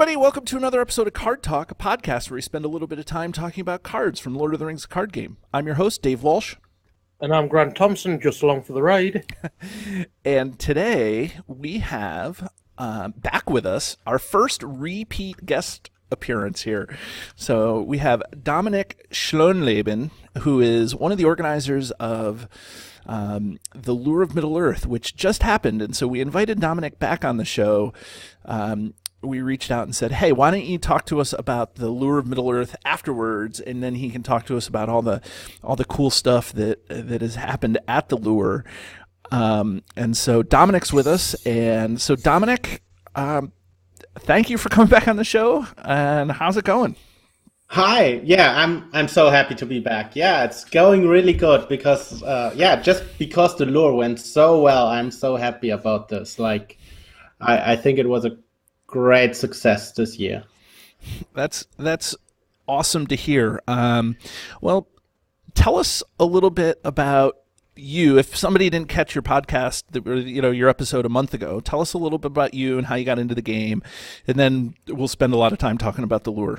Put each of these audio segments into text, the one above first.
everybody. Welcome to another episode of Card Talk, a podcast where we spend a little bit of time talking about cards from Lord of the Rings card game. I'm your host, Dave Walsh. And I'm Grant Thompson, just along for the ride. And today we have back with us our first repeat guest appearance here. So we have Dominik Schonleben, who is one of the organizers of the Lure of Middle-Earth, which just happened. And so we invited Dominik back on the show. We reached out and said, hey, why don't you talk to us about the Lure of Middle-Earth afterwards, and then he can talk to us about all the cool stuff that has happened at the Lure. And so Dominik's with us. And so Dominik, thank you for coming back on the show. And how's it going? Hi. Yeah, I'm so happy to be back. Yeah, it's going really good because just because the Lure went so well, I'm so happy about this. Like, I think it was a great success this year. That's awesome to hear. Well, tell us a little bit about you. If somebody didn't catch your podcast, your episode a month ago, tell us a little bit about you and how you got into the game, and then we'll spend a lot of time talking about the Lure.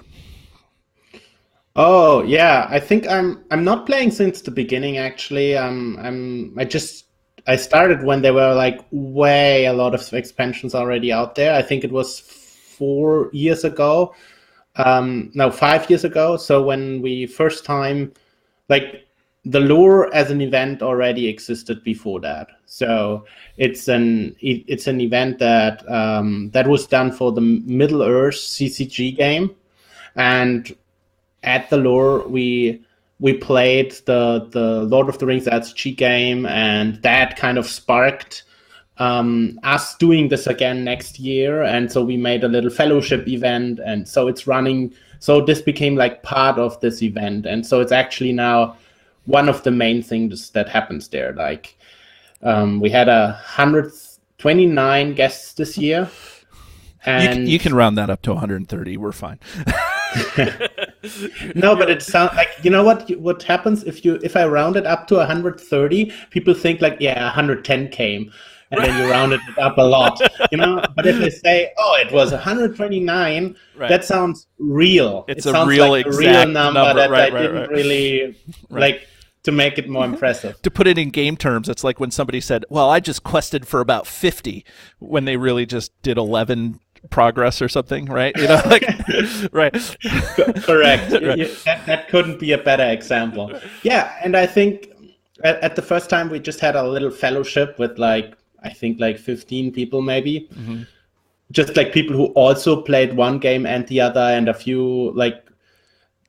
Oh yeah, I think I'm not playing since the beginning actually. I started when there were like a lot of expansions already out there. I think it was 4 years ago. 5 years ago. So when we first time, like the Lure as an event already existed before that. So it's an event that that was done for the Middle-Earth CCG game, and at the Lure we played the Lord of the Rings LCG game, and that kind of sparked us doing this again next year. And so we made a little fellowship event, and so it's running. So this became like part of this event, and so it's actually now one of the main things that happens there. Like we had 129 guests this year, and you can round that up to 130. We're fine. No, but it sounds like, you know what happens if I round it up to 130, people think like, yeah, 110 came, and then you rounded it up a lot, But if they say, oh, it was 129, right, that sounds real. It sounds real like exact a real number that right, I didn't really like to make it more impressive. To put it in game terms, it's like when somebody said, well, I just quested for about 50 when they really just did 11 progress or something, right? Right. Correct. Right. That couldn't be a better example. Yeah, and I think at the first time we just had a little fellowship with I think 15 people maybe. Mm-hmm. Just like people who also played one game and the other, and a few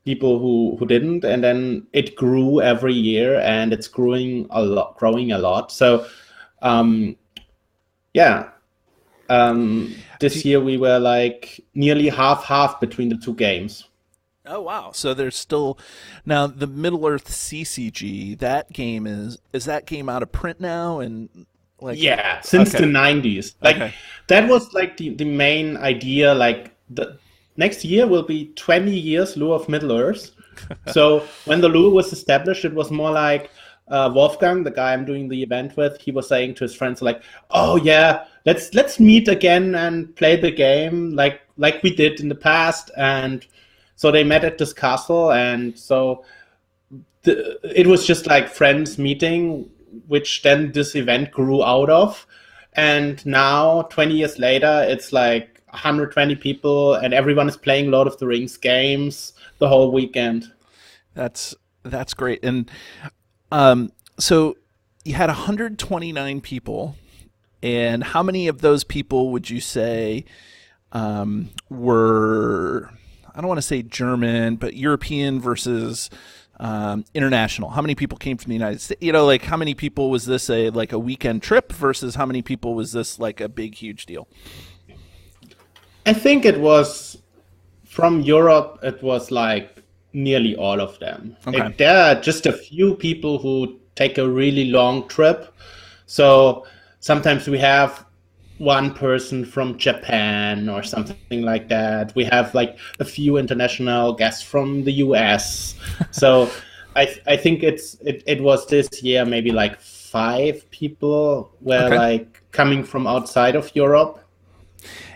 people who didn't, and then it grew every year, and it's growing a lot. So this year we were nearly half between the two games. Oh wow! So there's still now the Middle-Earth CCG. That game is that game out of print now? And since the 90s. That was the main idea. The next year will be 20 years Lure of Middle-Earth. So when the Lure was established, it was more like Wolfgang, the guy I'm doing the event with, he was saying to his friends oh yeah, let's meet again and play the game like we did in the past. And so they met at this castle, and so it was just friends meeting, which then this event grew out of. And now 20 years later, it's 120 people, and everyone is playing Lord of the Rings games the whole weekend. That's great. And so you had 129 people, and how many of those people would you say were, I don't want to say German, but European versus international? How many people came from the United States? How many people was this a weekend trip versus how many people was this a big, huge deal? I think it was from Europe. It was nearly all of them. Okay. There are just a few people who take a really long trip. So sometimes we have one person from Japan or something like that. We have a few international guests from the US. So I think it was this year maybe 5 people were coming from outside of Europe.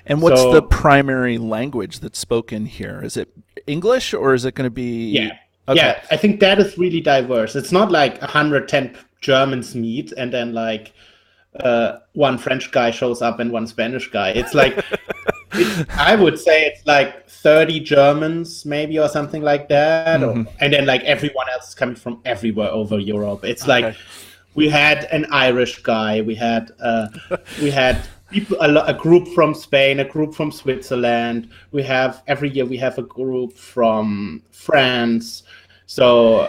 And what's So- the primary language that's spoken here? Is it English or is it going to be? Yeah. Okay. Yeah, I think that is really diverse. It's not like 110 Germans meet and then like one French guy shows up and one Spanish guy. It's like, I would say it's like 30 Germans maybe or something like that. And then like everyone else is coming from everywhere over Europe. It's like we had an Irish guy, we had people, a group from Spain, a group from Switzerland. Every year we have a group from France. So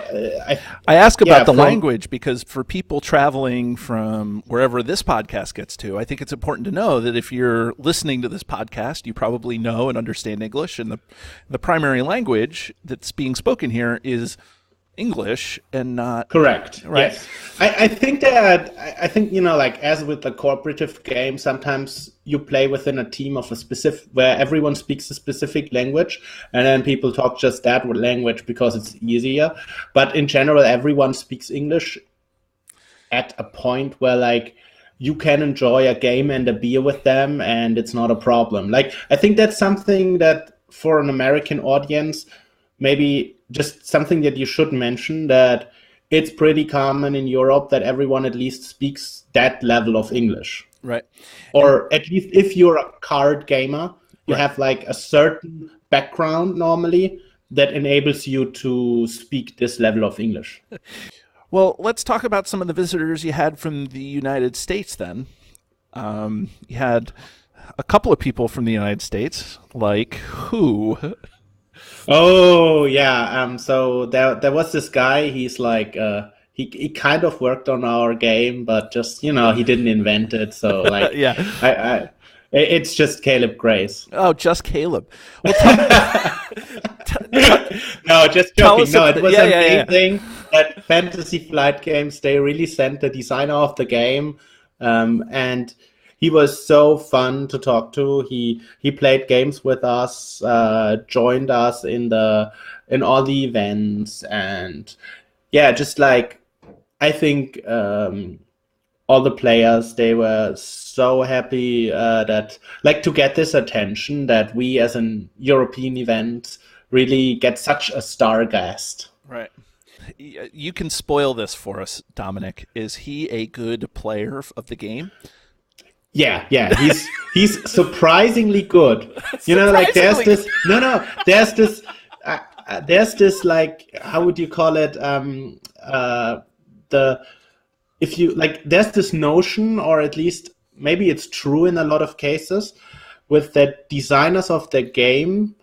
I ask about the language because for people traveling from wherever this podcast gets to, I think it's important to know that if you're listening to this podcast, you probably know and understand English, and the primary language that's being spoken here is English and not correct. Right. Yes. I think that I think, you know, like as with the cooperative game, sometimes you play within a team of a specific where everyone speaks a specific language and then people talk just that language because it's easier. But in general, everyone speaks English at a point where like you can enjoy a game and a beer with them and it's not a problem. Like I think that's something that for an American audience, maybe just something that you should mention, that it's pretty common in Europe that everyone at least speaks that level of English. right. Or at least if you're a card gamer, you have like a certain background normally that enables you to speak this level of English. Well, let's talk about some of the visitors you had from the United States then. You had a couple of people from the United States, like who? Oh yeah, so there was this guy. He's like he kind of worked on our game, but just, you know, he didn't invent it. So like Yeah. it's just Caleb Grace. Oh, just Caleb. Well, No, just Tell joking. us No, about- it was yeah, yeah, amazing that Fantasy Flight Games, they really sent the designer of the game, and he was so fun to talk to. He played games with us, joined us in all the events, and yeah, just like I think all the players, they were so happy that like to get this attention that we as an European event really get such a star guest. right. You can spoil this for us, Dominik. Is he a good player of the game? Yeah, he's surprisingly good. You know, like there's this there's this like, how would you call it? If you like, there's this notion, or at least maybe it's true in a lot of cases, with the designers of a game,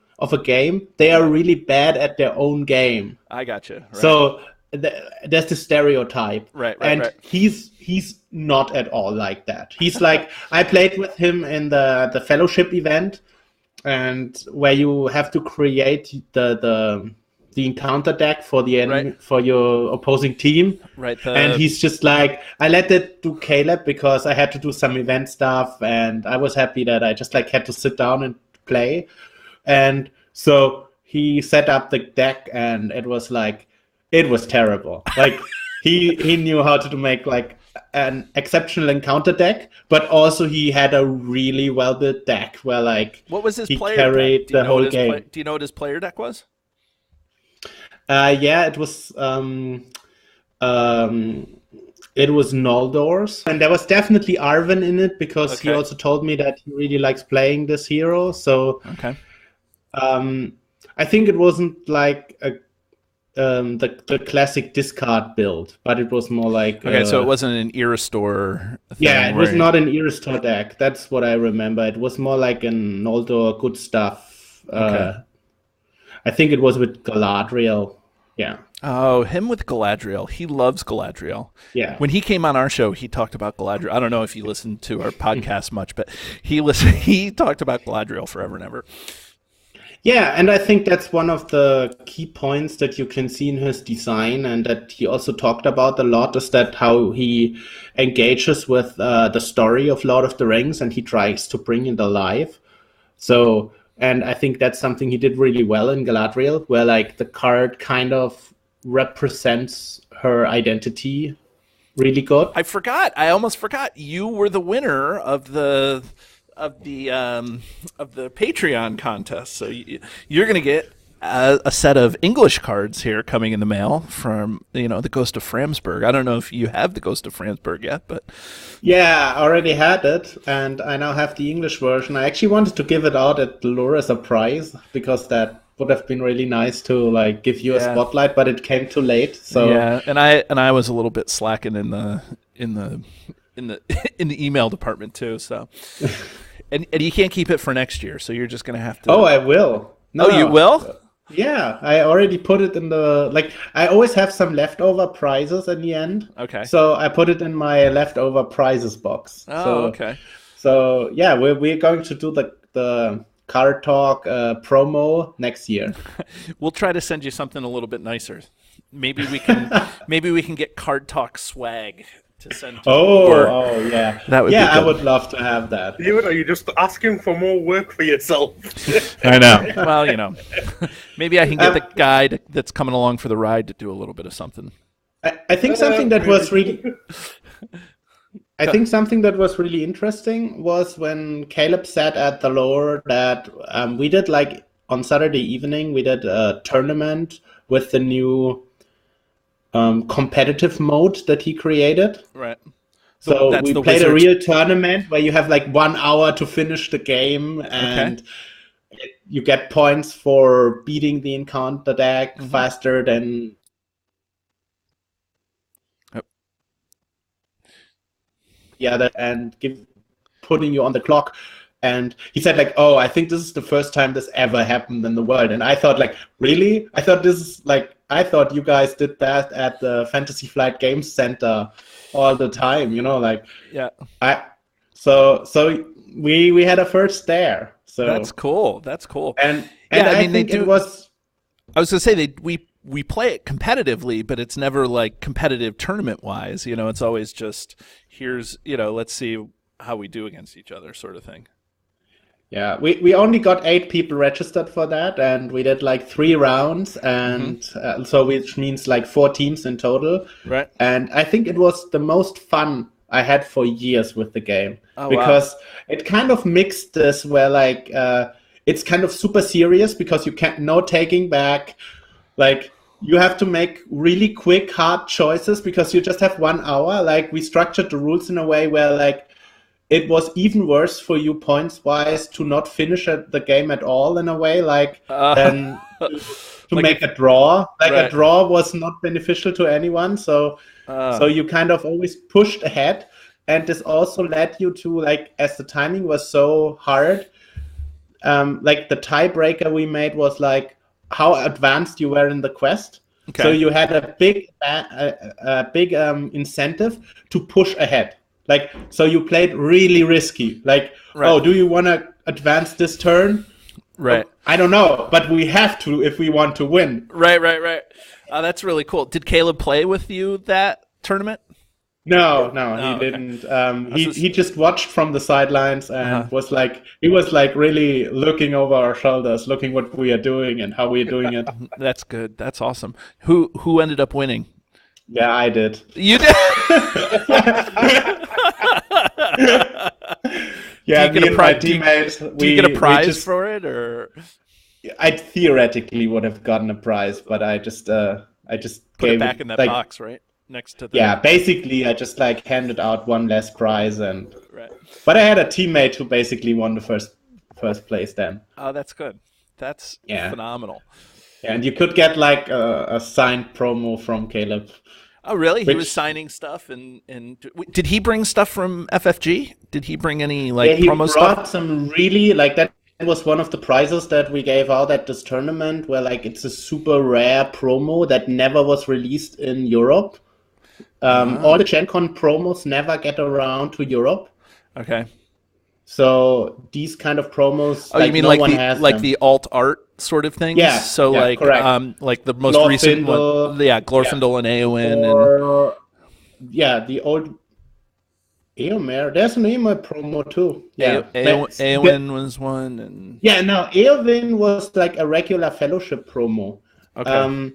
they are really bad at their own game. I gotcha. Right. So there's the stereotype, Right, and right. he's not at all like that. He's like, I played with him in the fellowship event, and where you have to create the encounter deck for the enemy, for your opposing team. Right. And he's just like, I let it do Caleb because I had to do some event stuff, and I was happy that I just like had to sit down and play. And so he set up the deck, and it was terrible. Like he knew how to make like an exceptional encounter deck, but also he had a really well built deck where like what was his he player carried deck? Do you the know what whole his game. do you know what his player deck was? Yeah, it was Noldor's, and there was definitely Arwen in it because he also told me that he really likes playing this hero. So I think it wasn't like the classic discard build, but it was more like so it wasn't an Irrestore thing. Yeah, it was not an Irrestore deck. That's what I remember. It was more like an Noldor good stuff. I think it was with Galadriel. Yeah. Oh, him with Galadriel. He loves Galadriel. Yeah. When he came on our show, he talked about Galadriel. I don't know if you listened to our podcast much, but he talked about Galadriel forever and ever. Yeah, and I think that's one of the key points that you can see in his design, and that he also talked about a lot, is that how he engages with the story of Lord of the Rings, and he tries to bring it alive. So, and I think that's something he did really well in Galadriel, where like the card kind of represents her identity really good. I almost forgot. You were the winner of the of the Patreon contest. So you're going to get a set of English cards here coming in the mail from the Ghost of Framsburg. I don't know if you have the Ghost of Framsburg yet, but Yeah, I already had it, and I now have the English version. I actually wanted to give it out at LOTR as a prize because that would have been really nice to like give you a spotlight, but it came too late. So yeah, and I was a little bit slacking in the email department too. So and you can't keep it for next year, so you're just gonna have to. Oh, I will. No, you will? Yeah, I already put it in I always have some leftover prizes in the end. Okay. So I put it in my leftover prizes box. Oh, okay. So yeah, we're going to do the Card Talk promo next year. We'll try to send you something a little bit nicer. Maybe we can get Card Talk swag to send to Oh yeah. That would be I good. would love to have that. Are you just asking for more work for yourself? I know. Well, maybe I can get the guy that's coming along for the ride to do a little bit of something. I think something that was really I think something that was really interesting was when Caleb said at the lore that we did like on Saturday evening we did a tournament with the new competitive mode that he created. Right. So That's we the played a Wizards. real tournament where you have like 1 hour to finish the game, and you get points for beating the encounter deck faster than. Yep. Yeah, and putting you on the clock. And he said like, oh, I think this is the first time this ever happened in the world. And I thought like, really? I thought you guys did that at the Fantasy Flight Games Center all the time, like. Yeah. So we had a first there. So That's cool. And Yeah, I I mean, they think do. it was. I was gonna say we play it competitively, but it's never like competitive tournament wise. It's always just here's let's see how we do against each other, sort of thing. Yeah, we only got 8 people registered for that, and we did like 3 rounds, and so which means like 4 teams in total. Right. And I think it was the most fun I had for years with the game, Oh, because it kind of mixed this where like it's kind of super serious because you can't no taking back, like you have to make really quick hard choices because you just have 1 hour. Like we structured the rules in a way where like it was even worse for you points-wise to not finish the game at all in a way, like than to Like make a draw. Like Right. a draw was not beneficial to anyone, so you kind of always pushed ahead. And this also led you to, like, as the timing was so hard, like the tiebreaker we made was like how advanced you were in the quest. Okay. So you had a big incentive to push ahead. Like, so you played really risky. Like, Right. oh, do you want to advance this turn? Right. I don't know, but we have to if we want to win. Right. That's really cool. Did Caleb play with you that tournament? No, Oh, he okay. didn't. He just watched from the sidelines and was like really looking over our shoulders, looking what we are doing and how we are doing it. That's good. That's awesome. Who ended up winning? Yeah, I did. You did. Yeah, Do you me get a and pri- my teammates. Do you get a prize for it, or I theoretically would have gotten a prize, but I just put gave it back in that like, box, right next to the? Yeah, basically, I just like handed out one less prize, Right. but I had a teammate who basically won the first place then. Oh, that's good. That's phenomenal. Yeah, and you could get like a signed promo from Caleb. Oh, really? He Which- was signing stuff, and did he bring stuff from FFG? Did he bring any like Yeah, he promo brought stuff? some really like that was one of the prizes that we gave out at this tournament, where like it's a super rare promo that never was released in Europe. All the Gen Con promos never get around to Europe. Okay. So these kind of promos, Oh, you mean no like one the has like them. the alt art sort of things? Yeah, So yeah, like correct. like the most recent one, Glorfindel, Glorfindel and Eowyn, and or the old Eomer. There's an Eomer promo too. Yeah, Eowyn was one, and Yeah, no, Eowyn was like a regular fellowship promo. okay.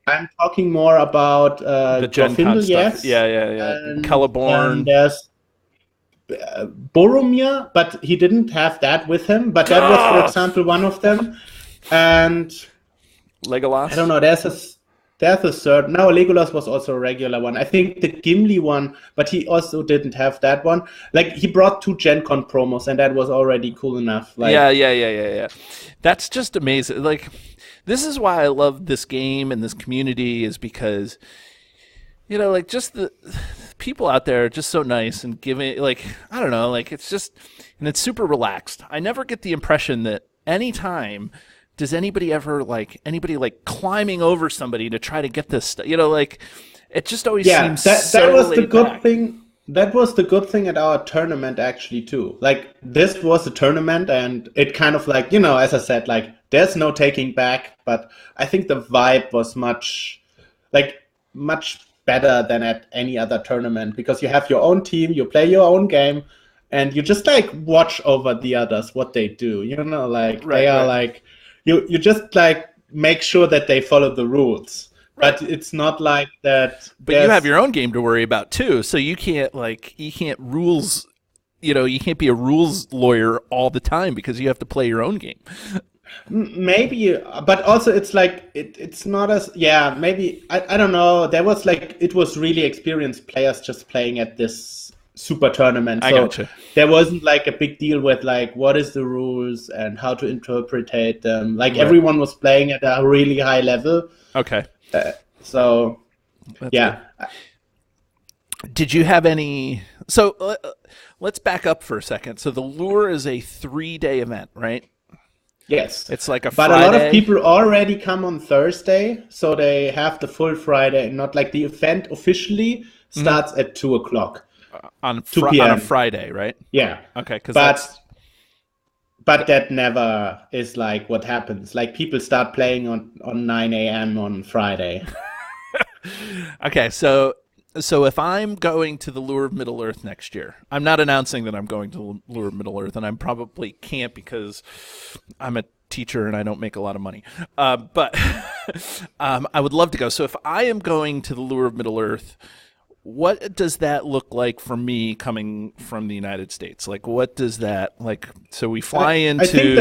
I'm talking more about The Gen Con Glorfindel, stuff. yes. Yeah. And Celeborn. there's Boromir, but he didn't have that with him. But that was, for example, one of them. And Legolas? I don't know. There's a third. No, Legolas was also a regular one. I think the Gimli one, but he also didn't have that one. Like, he brought 2 Gen Con promos, and that was already cool enough. Like, yeah. That's just amazing. Like, this is why I love this game and this community, is because, you know, like, just the people out there are just so nice and giving, like, I don't know, like, it's just, and it's super relaxed. I never get the impression that anytime does anybody ever, like, climbing over somebody to try to get this stuff, you know, like, it just always seems that was the good back. thing. That was the good thing at our tournament, actually, too. Like, this was a tournament, and it kind of, like, you know, as I said, like, there's no taking back, but I think the vibe was much better than at any other tournament, because you have your own team, you play your own game, and you just, like, watch over the others, what they do, you know, like, like, you just, like, make sure that they follow the rules. Right. But it's not like that. But you have your own game to worry about too, so you can't rules, you know, you can't be a rules lawyer all the time because you have to play your own game. Maybe, but also it's like it's not as maybe I don't know. There was like, it was really experienced players just playing at this super tournament. So I gotcha. There wasn't like a big deal with like what is the rules and how to interpret them. Like everyone was playing at a really high level. Okay. So That's yeah. Good. Did you have any? So let's back up for a second. So the Lure is a 3-day event, right? Yes. It's like a But Friday. a lot of people already come on Thursday, so they have the full Friday, not like the event officially starts at 2 o'clock. On 2 p.m. on a Friday, right? Yeah. Okay, but that never is like what happens. Like people start playing on 9 a.m. on Friday. Okay, so if I'm going to the Lure of Middle-Earth next year, I'm not announcing that I'm going to the Lure of Middle-Earth, and I probably can't because I'm a teacher and I don't make a lot of money. But I would love to go. So if I am going to the Lure of Middle-Earth, what does that look like for me coming from the United States? Like, what does that, like, so we fly into... I think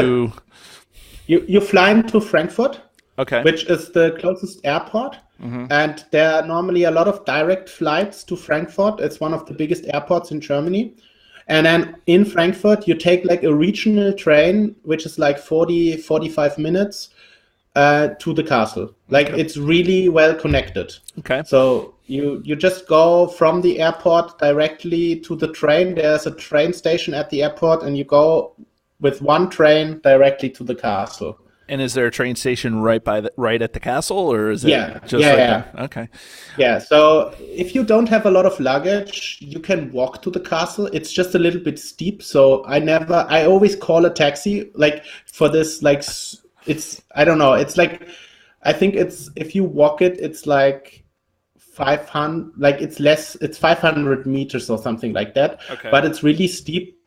that you fly into Frankfurt, okay, which is the closest airport. And there are normally a lot of direct flights to Frankfurt. It's one of the biggest airports in Germany. And then in Frankfurt, you take like a regional train, which is like 45 minutes to the castle. Like it's really well connected. Okay. So you just go from the airport directly to the train. There's a train station at the airport, and you go with one train directly to the castle. And is there a train station right at the castle, or is it just Okay. Yeah, so if you don't have a lot of luggage, you can walk to the castle. It's just a little bit steep, so I always call a taxi, like for this, like I don't know, it's like, I think if you walk it, it's like 500, like it's 500 meters or something like that. Okay. But it's really steep.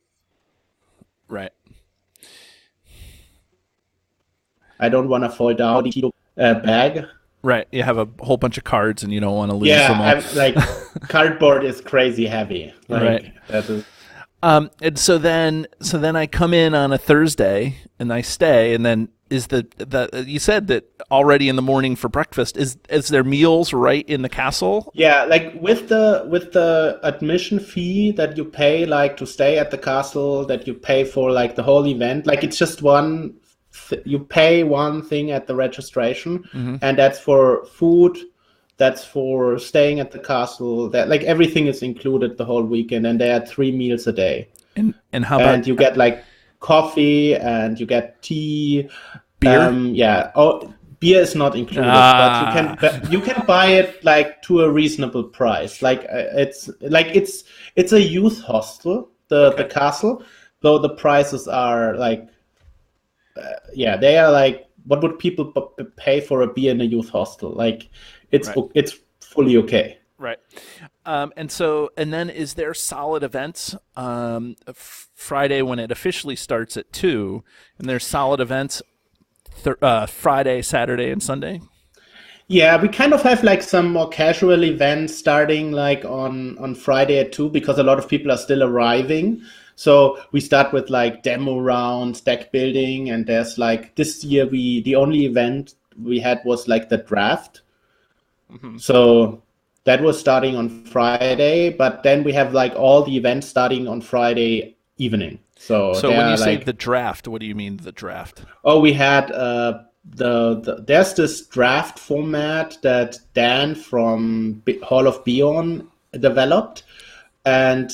Right. I don't want to fall down the bag. Right. You have a whole bunch of cards and you don't want to lose them all. Yeah, like cardboard is crazy heavy. Like, right. That is... And so then I come in on a Thursday and I stay, and then is you said that already in the morning for breakfast, is there meals right in the castle? Yeah, like with the admission fee that you pay, like to stay at the castle, that you pay for like the whole event, like it's just you pay one thing at the registration, and that's for food, that's for staying at the castle, that like everything is included the whole weekend, and there are 3 meals a day. And how about... And you get like coffee and you get tea. Beer? Beer is not included, but you can buy it like to a reasonable price. Like it's a youth hostel, the castle, though the prices are like they are like, what would people pay for a beer in a youth hostel? Like it's fully okay. Right. And then is there solid events Friday when it officially starts at 2, and there's solid events Friday, Saturday, and Sunday? Yeah, we kind of have like some more casual events starting like on Friday at 2 because a lot of people are still arriving. So we start with like demo rounds, deck building, and there's like this year the only event we had was like the draft. So that was starting on Friday, but then we have like all the events starting on Friday evening. So So they when you are say like, the draft, what do you mean the draft? oh, we had there's this draft format that Dan from Hall of Beyond developed, and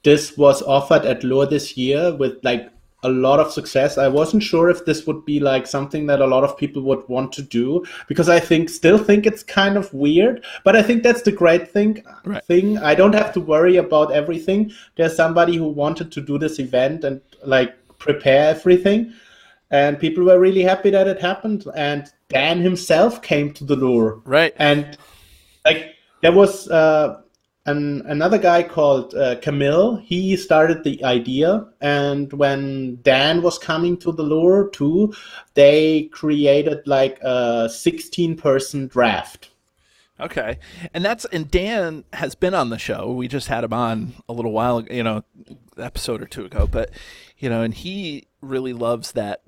this was offered at Lure this year with like a lot of success. I wasn't sure if this would be like something that a lot of people would want to do because I still think it's kind of weird, but I think that's the great thing. Right. I don't have to worry about everything. There's somebody who wanted to do this event and like prepare everything. And people were really happy that it happened. And Dan himself came to the Lure. Right. And like there was another guy called Camille. He started the idea. And when Dan was coming to the Lure too, they created like a 16-person draft. Okay. And Dan has been on the show. We just had him on a little while, episode or two ago, but and he really loves that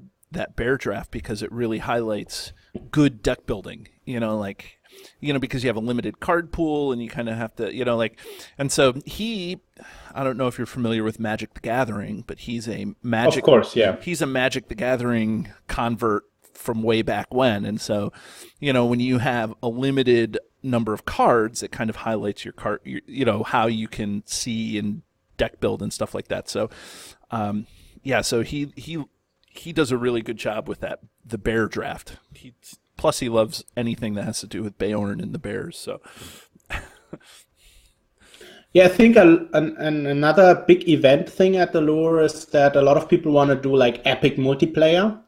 bear draft because it really highlights good deck building, because you have a limited card pool and you kind of have to, and so I don't know if you're familiar with Magic the Gathering, but he's a Magic, of course, yeah. He's a Magic the Gathering convert from way back when. And so, when you have a limited number of cards, it kind of highlights your card, how you can see and deck build and stuff like that. So, so he does a really good job with the bear draft. Plus he loves anything that has to do with Beorn and the Bears. So, yeah, I think another big event thing at the Lure is that a lot of people want to do like epic multiplayer.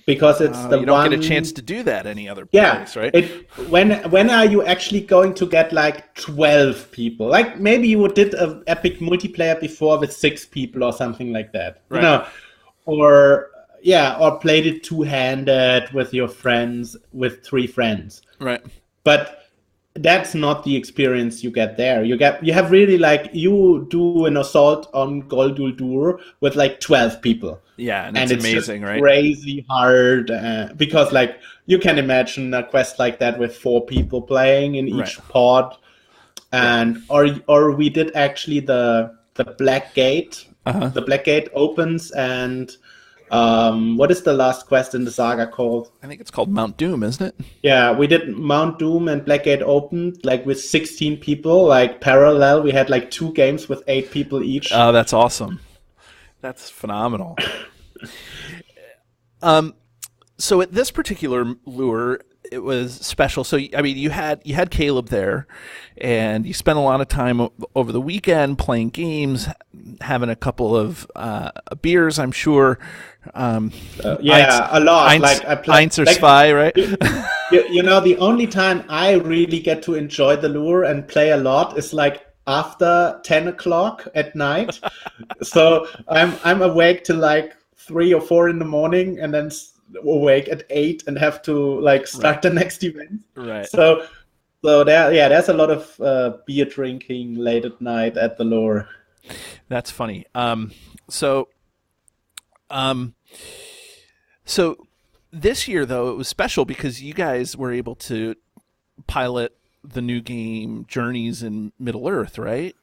Because it's you don't get a chance to do that any other place, right? When are you actually going to get like 12 people? Like maybe you did an epic multiplayer before with 6 people or something like that, right. Or played it two-handed with your friends, with 3 friends, right? But that's not the experience you get there. You have really like you do an assault on Guldur with like 12 people. Yeah, and it's amazing, right? Crazy hard because like you can imagine a quest like that with 4 people playing in each pod, and or we did actually the Black Gate. The Black Gate opens and. What is the last quest in the saga called? I think it's called Mount Doom, isn't it? Yeah, we did Mount Doom and Blackgate opened like with 16 people, like parallel. We had like 2 games with 8 people each. Oh, that's awesome. That's phenomenal. So at this particular Lure, it was special. So I mean, you had Caleb there, and you spent a lot of time over the weekend playing games, having a couple of beers, I'm sure. A lot. I played Spy, right? The only time I really get to enjoy the Lure and play a lot is like after 10 o'clock at night. So I'm awake till like 3 or 4 in the morning, and then awake at 8 and have to like start the next event. Right. So there's a lot of beer drinking late at night at the Lure. That's funny. So this year though it was special because you guys were able to pilot the new game Journeys in Middle-Earth, right?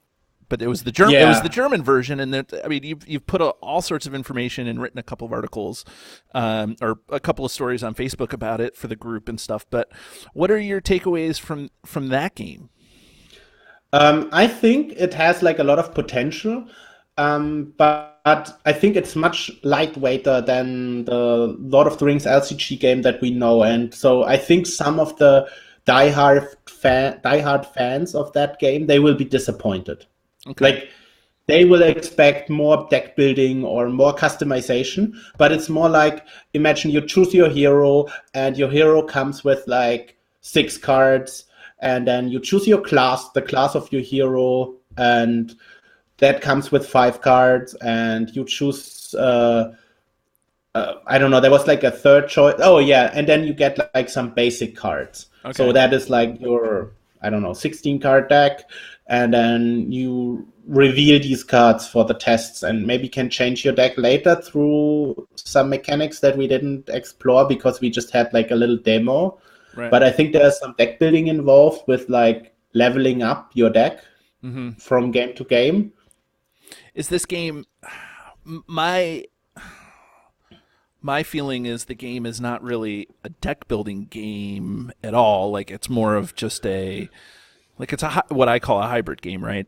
But it was the German. Yeah. It was the German version, and you've put all sorts of information and written a couple of articles, or a couple of stories on Facebook about it for the group and stuff. But what are your takeaways from that game? I think it has like a lot of potential, but I think it's much lightweighter than the Lord of the Rings LCG game that we know, and so I think some of the diehard fans of that game, they will be disappointed. Okay. Like they will expect more deck building or more customization, but it's more like, imagine you choose your hero and your hero comes with like 6 cards, and then you choose your class, the class of your hero, and that comes with 5 cards, and you choose I don't know. There was like a third choice. Oh yeah, and then you get like some basic cards. Okay. So that is like your, I don't know, 16 card deck, and then you reveal these cards for the tests, and maybe can change your deck later through some mechanics that we didn't explore because we just had like a little demo. Right. But I think there's some deck building involved with like leveling up your deck from game to game. Is this game my feeling is the game is not really a deck building game at all. Like it's more of just what I call a hybrid game, right?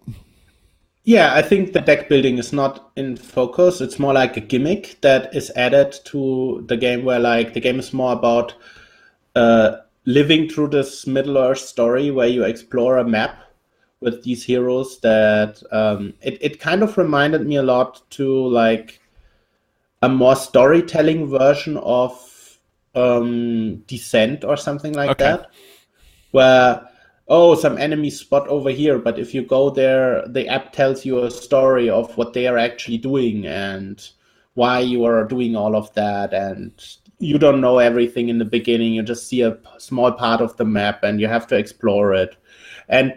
Yeah, I think the deck building is not in focus. It's more like a gimmick that is added to the game, where like the game is more about living through this Middle-Earth story where you explore a map with these heroes that it kind of reminded me a lot to like a more storytelling version of Descent or something like that, where some enemy spot over here, but if you go there, the app tells you a story of what they are actually doing and why you are doing all of that, and you don't know everything in the beginning. You just see a small part of the map and you have to explore it. And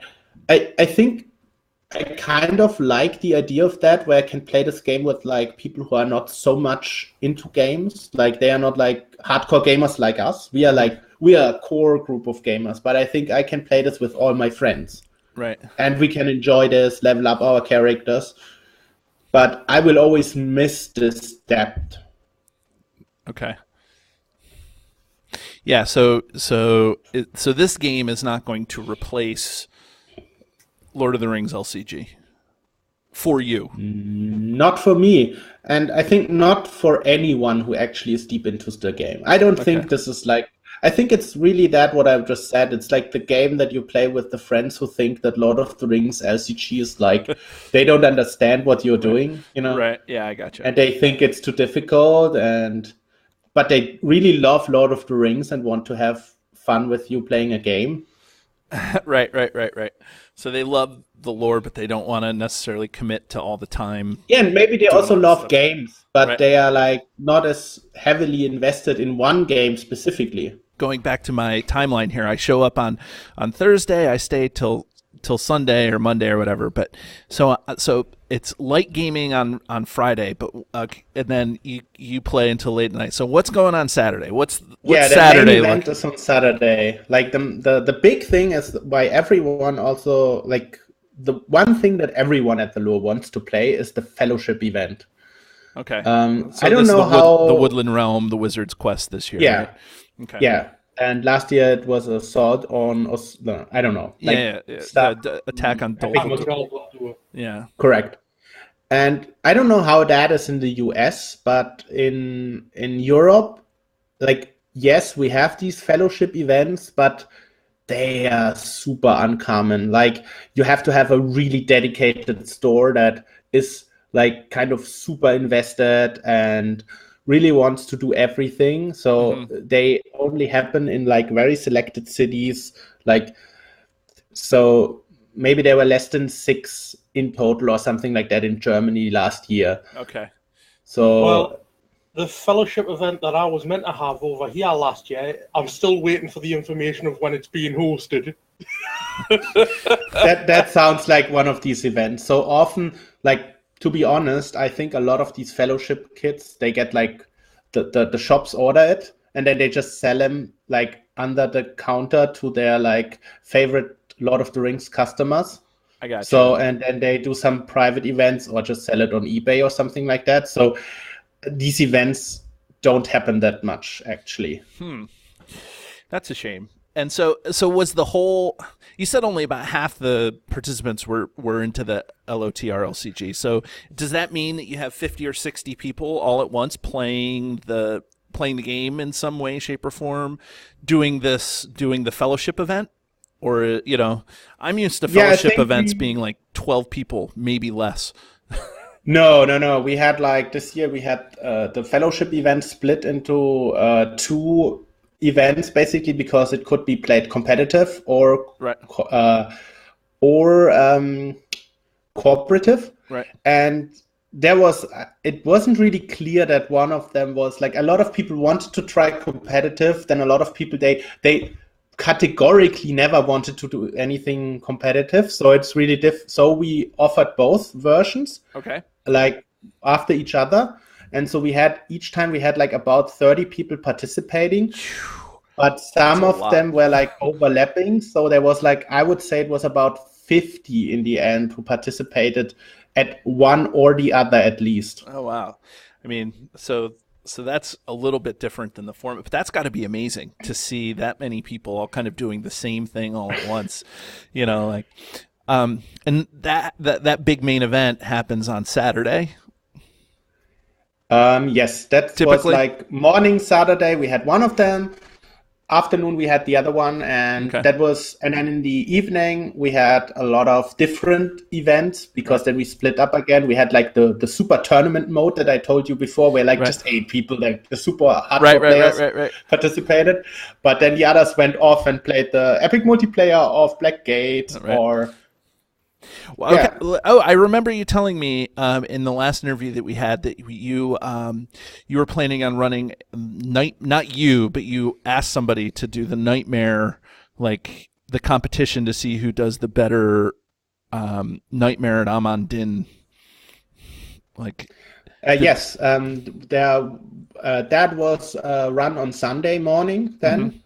I think I kind of like the idea of that, where I can play this game with like people who are not so much into games. Like they are not like hardcore gamers like us. We are a core group of gamers, but I think I can play this with all my friends. Right. And we can enjoy this, level up our characters. But I will always miss this depth. Okay. Yeah, so this game is not going to replace Lord of the Rings LCG for you. Not for me, and I think not for anyone who actually is deep into the game. I don't think this is like, I think it's really that what I've just said. It's like the game that you play with the friends who think that Lord of the Rings LCG is like, they don't understand what you're doing, you know? Right, yeah, I got you. And they think it's too difficult, but they really love Lord of the Rings and want to have fun with you playing a game. Right. So they love the lore, but they don't want to necessarily commit to all the time. Yeah, and maybe they also love stuff. games, but they are like not as heavily invested in one game specifically. Going back to my timeline here, I show up on Thursday. I stay till Sunday or Monday or whatever. But so it's light gaming on Friday, but and then you play until late at night. So what's going on Saturday? What's Saturday? The main event is on Saturday. Like the big thing is why everyone also like the one thing that everyone at the Lure wants to play is the Fellowship event. Okay. So I don't know how the Woodland Realm, the Wizard's Quest this year. Yeah. Right? Okay. Yeah. And last year it was a sword on, I don't know. Like the attack on Dol. Yeah. Correct. And I don't know how that is in the US, but in Europe, like, yes, we have these Fellowship events, but they are super uncommon. Like, you have to have a really dedicated store that is like kind of super invested and really wants to do everything. So they only happen in like very selected cities. Like, so maybe there were less than 6 in total or something like that in Germany last year. Okay. So well, the Fellowship event that I was meant to have over here last year, I'm still waiting for the information of when it's being hosted. that sounds like one of these events. So often, like, to be honest, I think a lot of these Fellowship kits, they get like the shops order it and then they just sell them like under the counter to their like favorite Lord of the Rings customers. I got you. So and then they do some private events or just sell it on eBay or something like that. So these events don't happen that much actually. That's a shame. And so was the whole, you said only about half the participants were into the LOTR LCG. So does that mean that you have 50 or 60 people all at once playing the game in some way, shape, or form, doing the Fellowship event? Or, you know, I'm used to Fellowship events being like 12 people, maybe less. No. We had like this year we had the Fellowship event split into 2 events basically because it could be played competitive or cooperative. Right. And it wasn't really clear that one of them was like, a lot of people wanted to try competitive, then a lot of people they categorically never wanted to do anything competitive, so it's really so we offered both versions, Okay. like after each other, and so each time we had like about 30 people participating, but some of them were like overlapping, so there was like, I would say it was about 50 in the end who participated at one or the other at least. Oh, wow. I mean, so that's a little bit different than the format, but that's got to be amazing to see that many people all kind of doing the same thing all at once, like, and that big main event happens on Saturday. Yes, that Typically? was like morning Saturday. We had one of them. Afternoon we had the other one, and Okay. and then in the evening we had a lot of different events, because then we split up again. We had like the super tournament mode that I told you before, where like just 8 people, like the super hardcore players participated, but then the others went off and played the epic multiplayer of Blackgate or Well, okay. Yeah. Oh, I remember you telling me in the last interview that we had that you were planning on running not you, but you asked somebody to do the Nightmare, like the competition to see who does the better Nightmare at Amandine. Like, yes, that was run on Sunday morning then,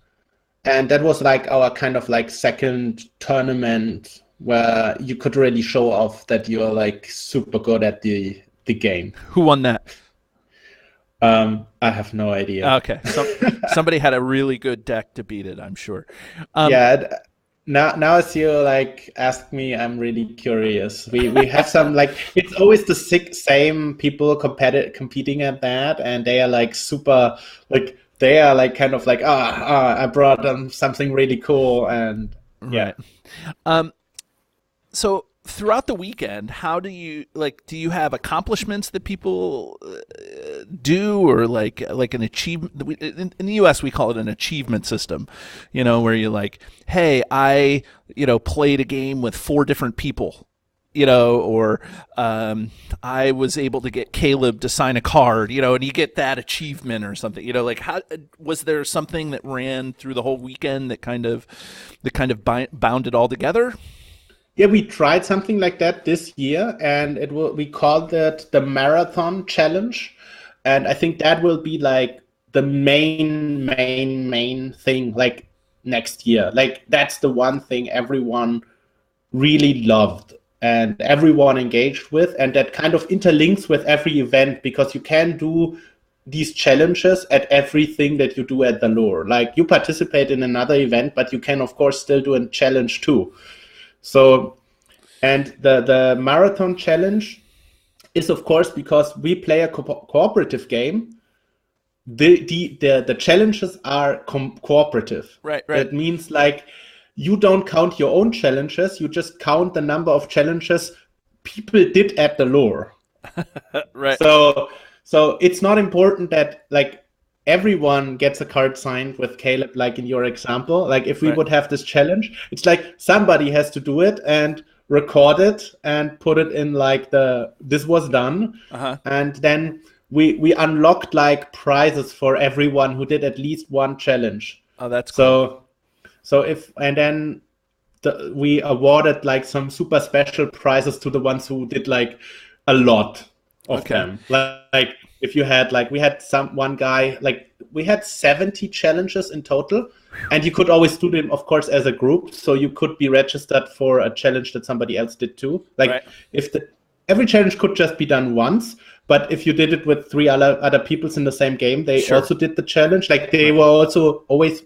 and that was like our kind of like second tournament, where you could really show off that you're like super good at the game. Who won that? I have no idea. Okay, somebody had a really good deck to beat it, I'm sure. Now as you like ask me, I'm really curious. We have some like, it's always the same people competing at that, and they are like super, like they are like kind of like I brought them something really cool, and yeah. So throughout the weekend, how do you have accomplishments that people do, or like an achievement? In the US we call it an achievement system, where you're like, hey, I played a game with 4 different people, or I was able to get Caleb to sign a card, and you get that achievement or something, like, how was there something that ran through the whole weekend that kind of bound it all together? Yeah, we tried something like that this year, and we called it the Marathon Challenge, and I think that will be like the main thing like next year. Like that's the one thing everyone really loved and everyone engaged with, and that kind of interlinks with every event, because you can do these challenges at everything that you do at the lore. Like you participate in another event, but you can of course still do a challenge too. So, and the Marathon Challenge is, of course, because we play a cooperative game, the challenges are cooperative. Right. That means like you don't count your own challenges, you just count the number of challenges people did at the lore. Right. So it's not important that like everyone gets a card signed with Caleb, like in your example. Like if we would have this challenge, it's like somebody has to do it and record it and put it in like this was done. And then we unlocked like prizes for everyone who did at least one challenge. Oh, that's cool. We awarded like some super special prizes to the ones who did like a lot of them. Like if you had like, we had one guy, like we had 70 challenges in total, and you could always do them, of course, as a group. So you could be registered for a challenge that somebody else did too. Like every challenge could just be done once, but if you did it with 3 other peoples in the same game, they also did the challenge. Like they were also always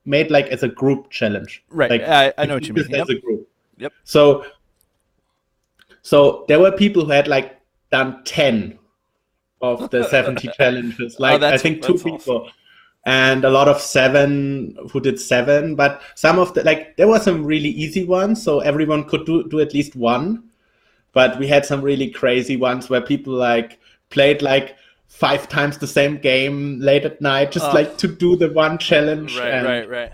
made like as a group challenge. Right. Like, I know what you mean. As a group. Yep. So there were people who had like done 10 of the 70 challenges. Like I think 2 people. Awesome. And a lot of 7 who did 7, but some of there were some really easy ones, so everyone could do at least one. But we had some really crazy ones where people like played like 5 times the same game late at night, just like to do the one challenge. Right.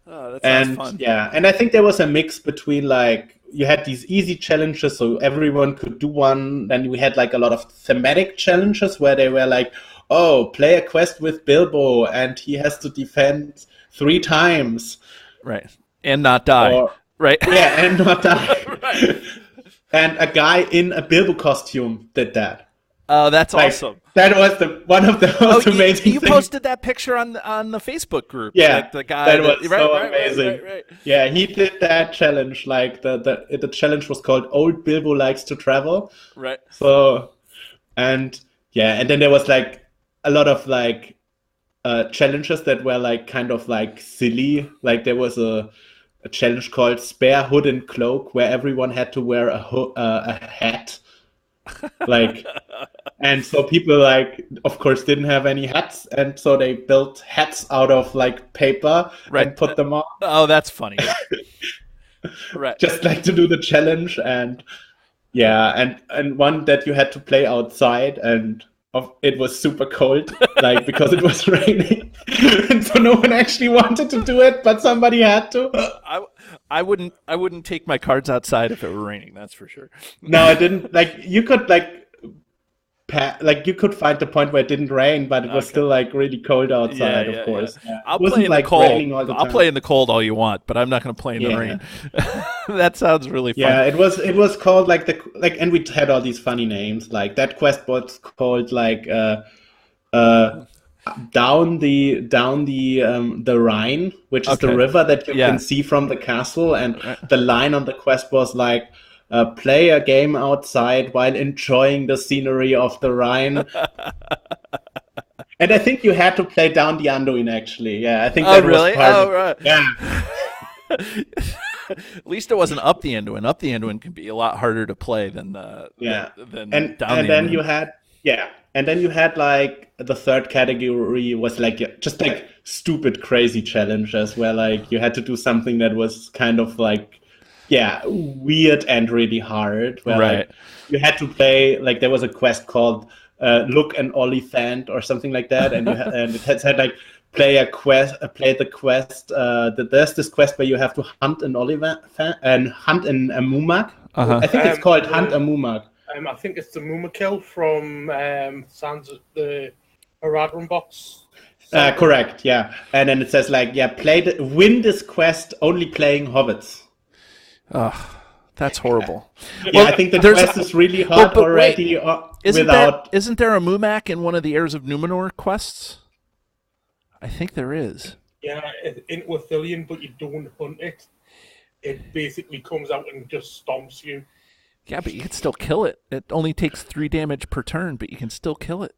Oh, that sounds fun. Yeah, and I think there was a mix between like you had these easy challenges so everyone could do one. Then we had like a lot of thematic challenges where they were like, oh, play a quest with Bilbo and he has to defend 3 times. Right. And not die. Right. Yeah, and not die. Right. And a guy in a Bilbo costume did that. Oh, that's awesome. That was one of the most amazing you things. posted that picture on the Facebook group. Yeah, like the guy that was so amazing. Right. Yeah, he did that challenge. Like the challenge was called "Old Bilbo Likes to Travel." Right. So, and then there was like a lot of like challenges that were like kind of like silly. Like there was a challenge called "Spare Hood and Cloak," where everyone had to wear a hat. Like, and so people like, of course, didn't have any hats, and so they built hats out of like paper and put them on. Oh, that's funny. Right. Just like to do the challenge, and and one that you had to play outside, and it was super cold, like because it was raining, and so no one actually wanted to do it, but somebody had to. I wouldn't take my cards outside if it were raining. That's for sure. No, I didn't. Like you could you could find the point where it didn't rain, but it was still like really cold outside. Of course, yeah. I'll play in the cold. I'll play in the cold all you want, but I'm not going to play in the rain. That sounds really fun. Yeah, it was called and we had all these funny names. Like that quest was called like down the Rhine, which is the river that you can see from the castle, and the line on the quest was like, play a game outside while enjoying the scenery of the Rhine. And I think you had to play down the Anduin, actually. Yeah, I think that was part right. Yeah. At least it wasn't up the Anduin. Up the Anduin can be a lot harder to play than down the Anduin. And then you had like the third category was like just like stupid crazy challenges where like you had to do something that was kind of like weird and really hard, where like you had to play, like there was a quest called Look an Oliphant or something like that, and it had like play the quest. There's this quest where you have to hunt an oliphant and hunt a Mumak. I think it's called Hunt a Mumak. I think it's the Mumakil from Sands of the Aradron box. Correct, yeah. And then it says like, win this quest only playing hobbits. Oh, that's horrible. I think the quest is really hard already. Isn't there a Mumak in one of the Heirs of Numenor quests? I think there is. Yeah, in Orthilion, but you don't hunt it. It basically comes out and just stomps you. Yeah, but you can still kill it. It only takes 3 damage per turn, but you can still kill it.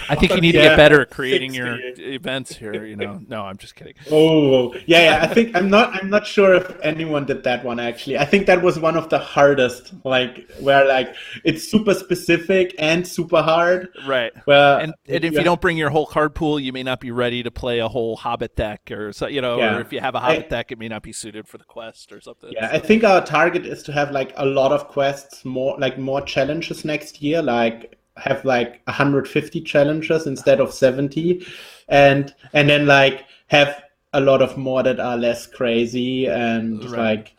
I think you need to get better at creating your events here. You know, no, I'm just kidding. Oh, I think I'm not sure if anyone did that one actually. I think that was one of the hardest, like where like it's super specific and super hard. Right. And if you don't bring your whole card pool, you may not be ready to play a whole Hobbit deck, or so, or if you have a Hobbit deck, it may not be suited for the quest or something. Yeah, I think our target is to have like a lot of quests, more challenges next year, like have like 150 challenges instead of 70, and then like have a lot of more that are less crazy and like.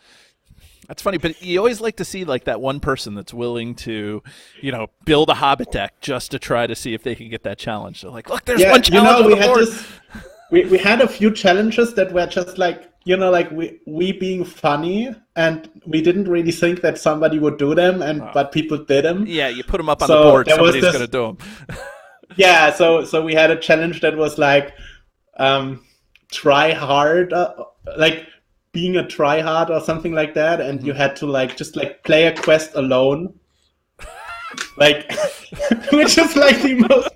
That's funny, but you always like to see like that one person that's willing to, build a Hobbit deck just to try to see if they can get that challenge. So like, look, there's one challenge on the board. We had a few challenges that were just like, like we being funny, and we didn't really think that somebody would do them, but people did them. Yeah, you put them up on the board, somebody's going to do them. Yeah, so we had a challenge that was like, try hard, like being a tryhard or something like that, and you had to like just like play a quest alone, like, which is like the most.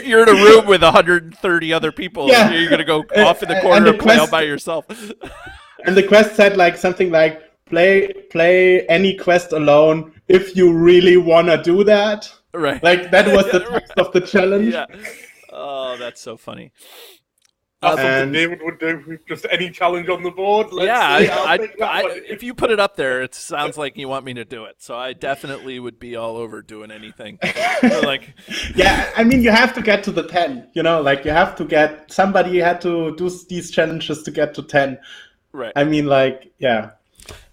You're in a room with 130 other people. Yeah. And you're going to go off in the corner and play all by yourself. And the quest said like something like, play any quest alone if you really want to do that. Right. Like that was the text of the challenge. Yeah. Oh, that's so funny. That's something David would do. Just any challenge on the board. If you put it up there, it sounds like you want me to do it. So I definitely would be all over doing anything. Like, yeah, I mean, you have to get to the 10. You know, like you have to get somebody had to do these challenges to get to 10. Right. I mean, like, yeah.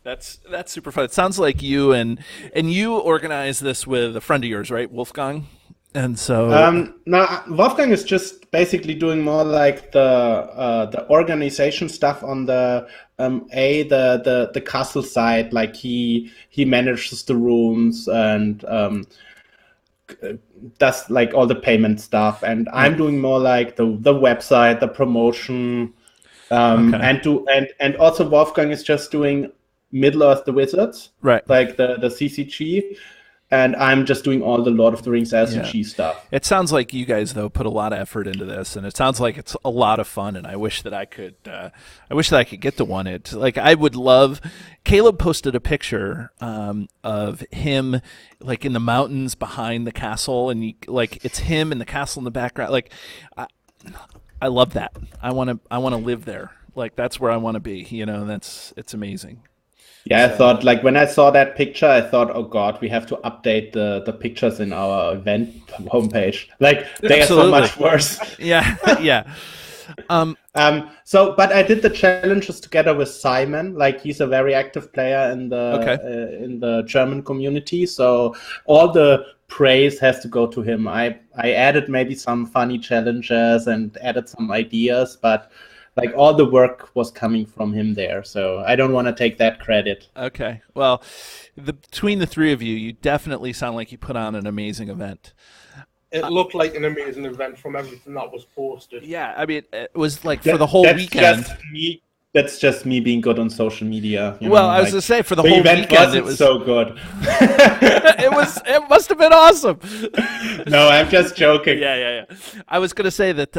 That's super fun. It sounds like you and you organize this with a friend of yours, right, Wolfgang? And so no, Wolfgang is just basically doing more like the organization stuff on the the castle side. Like he manages the rooms and does like all the payment stuff, and I'm doing more like the website, the promotion, and also Wolfgang is just doing Middle-Earth the Wizards, right? Like the CCG. And I'm just doing all the Lord of the Rings LCG stuff. It sounds like you guys though put a lot of effort into this, and it sounds like it's a lot of fun. And I wish that I could get to one. It like I would love. Caleb posted a picture of him like in the mountains behind the castle, and like it's him and the castle in the background. Like I love that. I want to live there. Like that's where I want to be. You know, it's amazing. Yeah, I thought, like, when I saw that picture, I thought, oh, God, we have to update the pictures in our event homepage. Like, they are so much worse. Yeah, yeah. But I did the challenges together with Simon. Like, he's a very active player in the German community. So all the praise has to go to him. I added maybe some funny challenges and added some ideas, but like all the work was coming from him there, so I don't want to take that credit. Okay, well, between the three of you, you definitely sound like you put on an amazing event. It looked like an amazing event from everything that was posted. Yeah, I mean, it was like for the whole weekend. That's just me being good on social media. Well, I was going to say for the whole weekend, it was so good. It must have been awesome. No, I'm just joking. Yeah. I was going to say that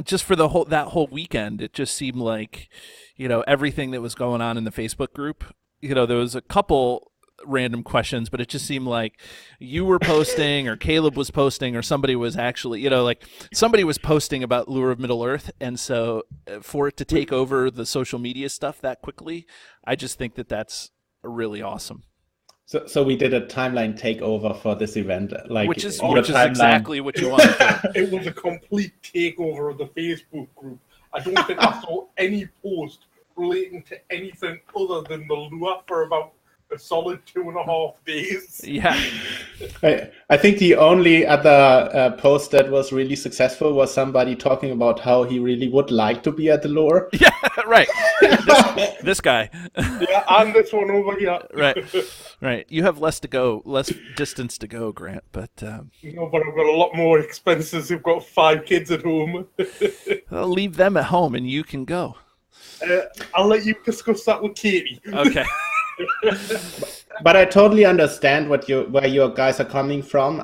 just for that whole weekend, it just seemed like, you know, everything that was going on in the Facebook group. You know, there was a couple random questions, but it just seemed like you were posting or Caleb was posting or somebody was actually, you know, like somebody was posting about Lure of Middle-Earth. And so for it to take over the social media stuff that quickly, I just think that that's really awesome. So we did a timeline takeover for this event, like which is exactly what you want to do. It was a complete takeover of the Facebook group. I don't think I saw any post relating to anything other than the lure for about a solid 2.5 days. Yeah. I think the only other post that was really successful was somebody talking about how he really would like to be at the lure. Yeah, right. This guy. Yeah, and this one over here. Right. You have less distance to go, Grant, but... No, but I've got a lot more expenses. I've got 5 kids at home. I'll leave them at home and you can go. I'll let you discuss that with Katie. Okay. But I totally understand where your guys are coming from.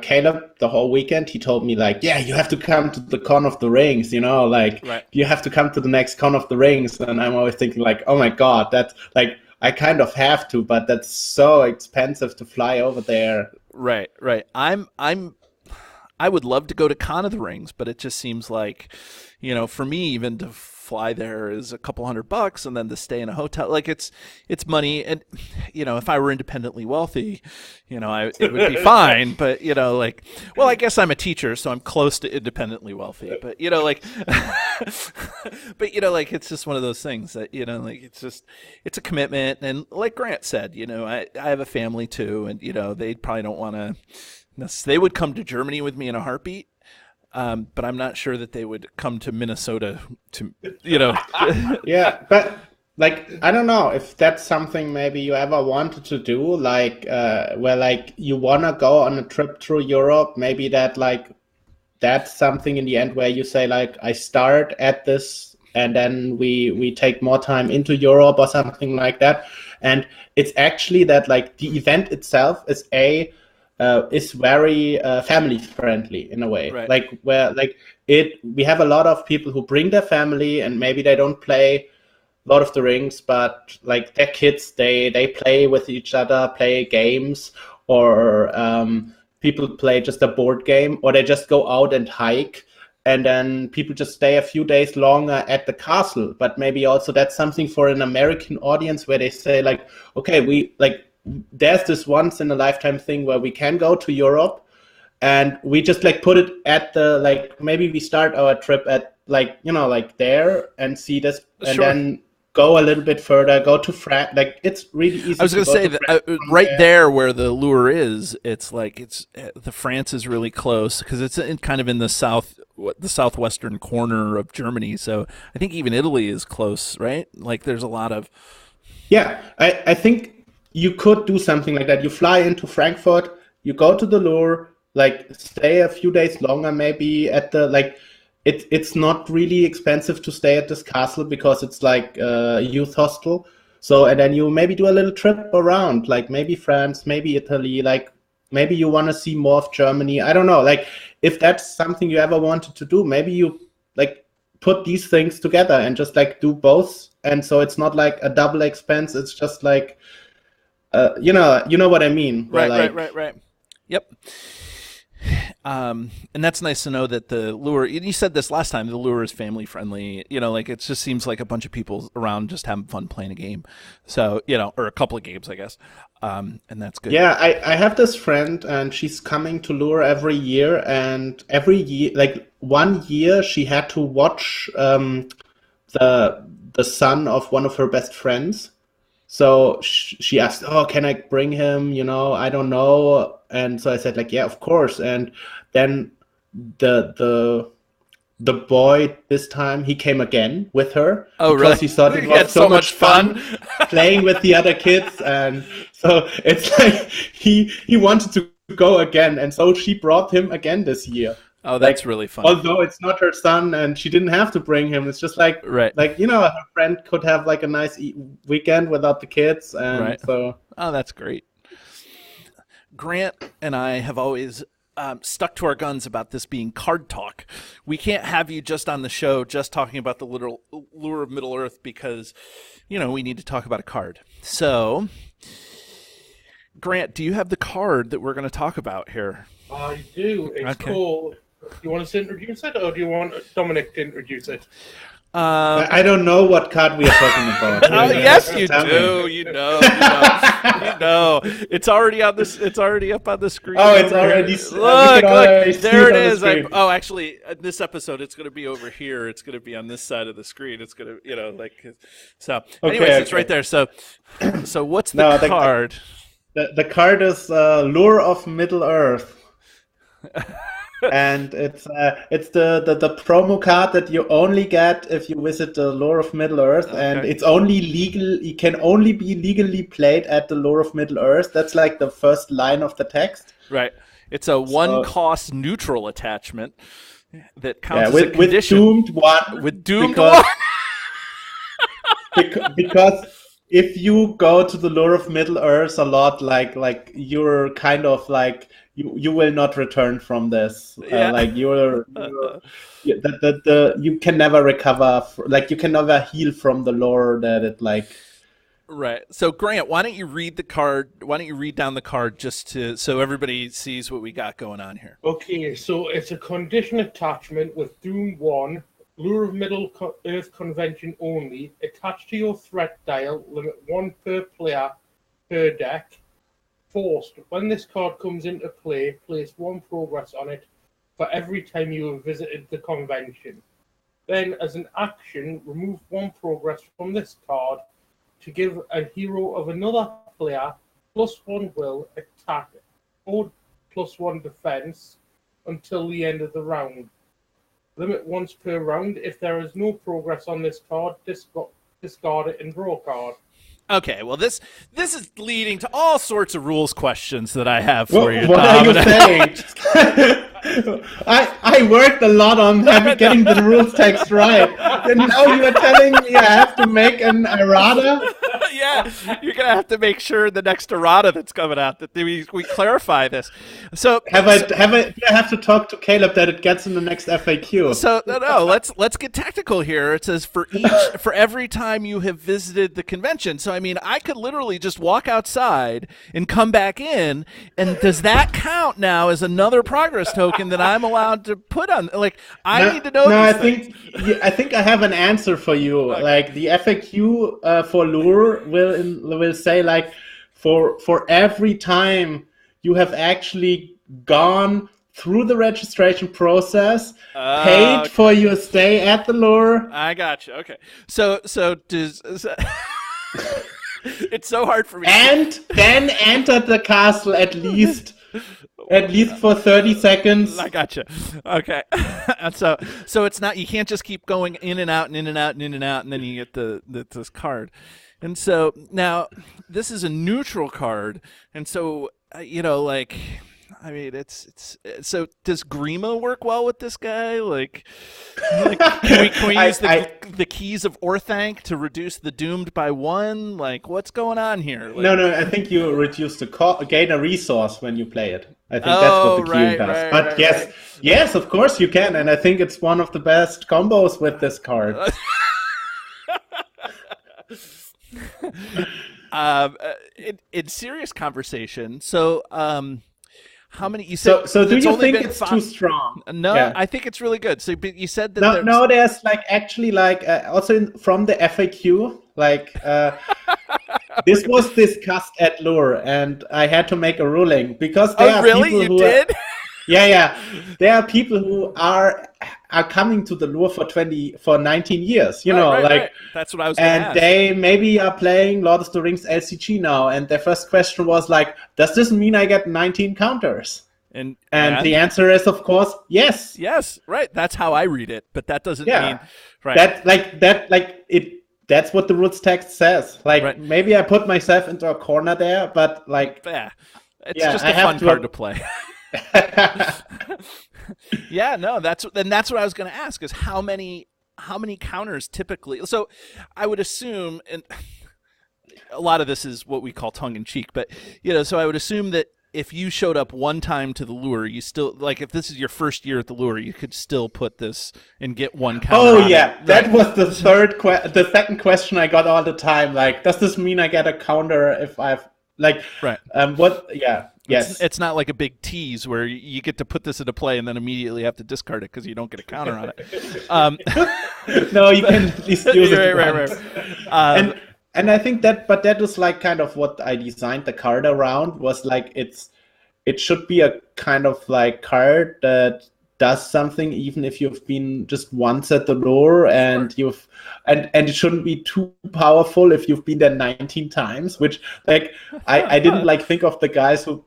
Caleb, the whole weekend, he told me like, yeah, you have to come to the Con of the Rings, you know, like you have to come to the next Con of the Rings. And I'm always thinking like, oh my God, that's like, I kind of have to, but that's so expensive to fly over there. Right. I would love to go to Con of the Rings, but it just seems like, you know, for me, even to fly there is a couple $100, and then to stay in a hotel, like it's money. And you know, if I were independently wealthy, you know, it would be fine. But you know, like, well, I guess I'm a teacher, so I'm close to independently wealthy. But you know, like, it's just one of those things that, you know, like it's a commitment. And like Grant said, you know, I have a family too, and you know, they probably don't want to. They would come to Germany with me in a heartbeat. But I'm not sure that they would come to Minnesota to, you know. Yeah, but like, I don't know if that's something maybe you ever wanted to do, like, where like you want to go on a trip through Europe, maybe that's something in the end where you say like, I start at this and then we take more time into Europe or something like that. And it's actually that like the event itself is very family friendly in a way, right. Like where like we have a lot of people who bring their family and maybe they don't play Lord of the Rings, but like their kids, they play with each other, play games, or people play just a board game, or they just go out and hike. and then people just stay a few days longer at the castle. But maybe also that's something for an American audience where they say like, okay, there's this once in a lifetime thing where we can go to Europe, and we just like put it at the, like, maybe we start our trip at like, you know, like there and see this, and then go a little bit further, go to France. Like, it's really easy. I was going to say that right there where the lure is, it's like the France is really close because it's kind of in the southwestern corner of Germany. So I think even Italy is close, right? Like, there's a lot of. Yeah, I think you could do something like that. You fly into Frankfurt, you go to the lure, like stay a few days longer, maybe at the like. It's not really expensive to stay at this castle because it's like a youth hostel. So, and then you maybe do a little trip around, like maybe France, maybe Italy, like maybe you want to see more of Germany. I don't know. Like, if that's something you ever wanted to do, maybe you like put these things together and just like do both. And so it's not like a double expense. It's just like, you know what I mean? Right. Yep. And that's nice to know that the lure, you said this last time, the lure is family friendly, you know, like it just seems like a bunch of people around just having fun playing a game. So, you know, or a couple of games, I guess. And that's good. Yeah, I have this friend and she's coming to lure every year, and every year, like 1 year she had to watch the son of one of her best friends. So she asked, oh, can I bring him? You know, I don't know. And so I said, like, yeah, of course. And then the boy this time, he came again with her. Oh, because really? He thought it was so much fun playing with the other kids. And so it's like he wanted to go again. And so she brought him again this year. Oh, that's really fun. Although it's not her son and she didn't have to bring him. It's just like, like, you know, her friend could have like a nice weekend without the kids. And so. Oh, that's great. Grant and I have always stuck to our guns about this being card talk. We can't have you just on the show just talking about the lure of Middle-Earth because, you know, we need to talk about a card. So, Grant, do you have the card that we're going to talk about here? I do. It's called... Do you want us to introduce it, or do you want Dominik to introduce it? I don't know what card we are talking about. Yes, you do. You know. It's already on this. It's already up on the screen. Oh, it's already. Look, there it is. Actually, this episode, it's going to be over here. It's going to be on this side of the screen. It's going to, you know, like so. Anyways, it's right there. So what's the card? The card is Lure of Middle-Earth. And it's the promo card that you only get if you visit the Lure of Middle-Earth, and it's only legal. It can only be legally played at the Lure of Middle-Earth. That's like the first line of the text. Right. It's a one-cost neutral attachment that counts as a condition. With doomed one. Because if you go to the Lure of Middle-Earth a lot, like you're kind of like. You will not return from this. Like you can never recover. Like you can never heal from the lore that it like. Right. So Grant, why don't you read the card? Why don't you read down the card just so everybody sees what we got going on here? Okay, so it's a condition attachment with Doom 1, Lure of Middle-Earth convention only, attached to your threat dial, limit 1 per player per deck. Forced. When this card comes into play, place 1 progress on it for every time you have visited the convention. Then, as an action, remove 1 progress from this card to give a hero of another player +1 will attack or +1 defense until the end of the round. Limit once per round. If there is no progress on this card, discard it and draw a card. Okay, well, this is leading to all sorts of rules questions that I have for you. What are you saying? I worked a lot on getting the rules text right, and now you are telling me I have to make an errata? Yeah, you're gonna have to make sure the next errata that's coming out that we clarify this. So do I have to talk to Caleb that it gets in the next FAQ? So no, let's get tactical here. It says for every time you have visited the convention. So I mean, I could literally just walk outside and come back in, and does that count now as another progress token that I'm allowed to put on? Like, I need to know. No, these I think I have an answer for you. Okay. Like the FAQ for Lure will say like for every time you have actually gone through the registration process, paid for your stay at the Lure. I got you. Okay. So does it's so hard for me. And then entered the castle at least for 30 seconds. I gotcha. Okay. so it's not, you can't just keep going in and out and in and out and in and out, and then you get this card. And so now this is a neutral card, and so like, I mean, it's so does Grima work well with this guy? Like can we use the keys of Orthanc to reduce the doomed by 1? Like, what's going on here? Like, no, I think you reduce gain a resource when you play it. I think that's what the key does. But yes, of course you can, and I think it's one of the best combos with this card. In serious conversation, so how many you said? So do you think it's too strong? No, yeah. I think it's really good. So you said that there's like actually like also from the FAQ like this was discussed at Lure, and I had to make a ruling because there are really? people You who did? Yeah. There are people who are coming to the Lure for 19 years, right. That's what I was going to ask. And they maybe are playing Lord of the Rings LCG now, and their first question was like, does this mean I get 19 counters? And the answer is, of course, yes. Yes, right. That's how I read it, but that doesn't mean right. That's what the rules text says. Like maybe I put myself into a corner there, but like it's just a fun card to play. Yeah, no, that's what I was going to ask is how many counters typically. So I would assume, and a lot of this is what we call tongue in cheek, but so I would assume that if you showed up one time to the Lure, you still, like, if this is your first year at the Lure, you could still put this and get one counter. Oh yeah, that was the second question I got all the time. Like, does this mean I get a counter if I've what? Yeah. Yes. It's not like a big tease where you get to put this into play and then immediately have to discard it because you don't get a counter on it. No, you can at least use it. Right. And I think that was like kind of what I designed the card around, was like it should be a kind of like card that does something even if you've been just once at the Lure, and and it shouldn't be too powerful if you've been there 19 times, which like I didn't like think of the guys who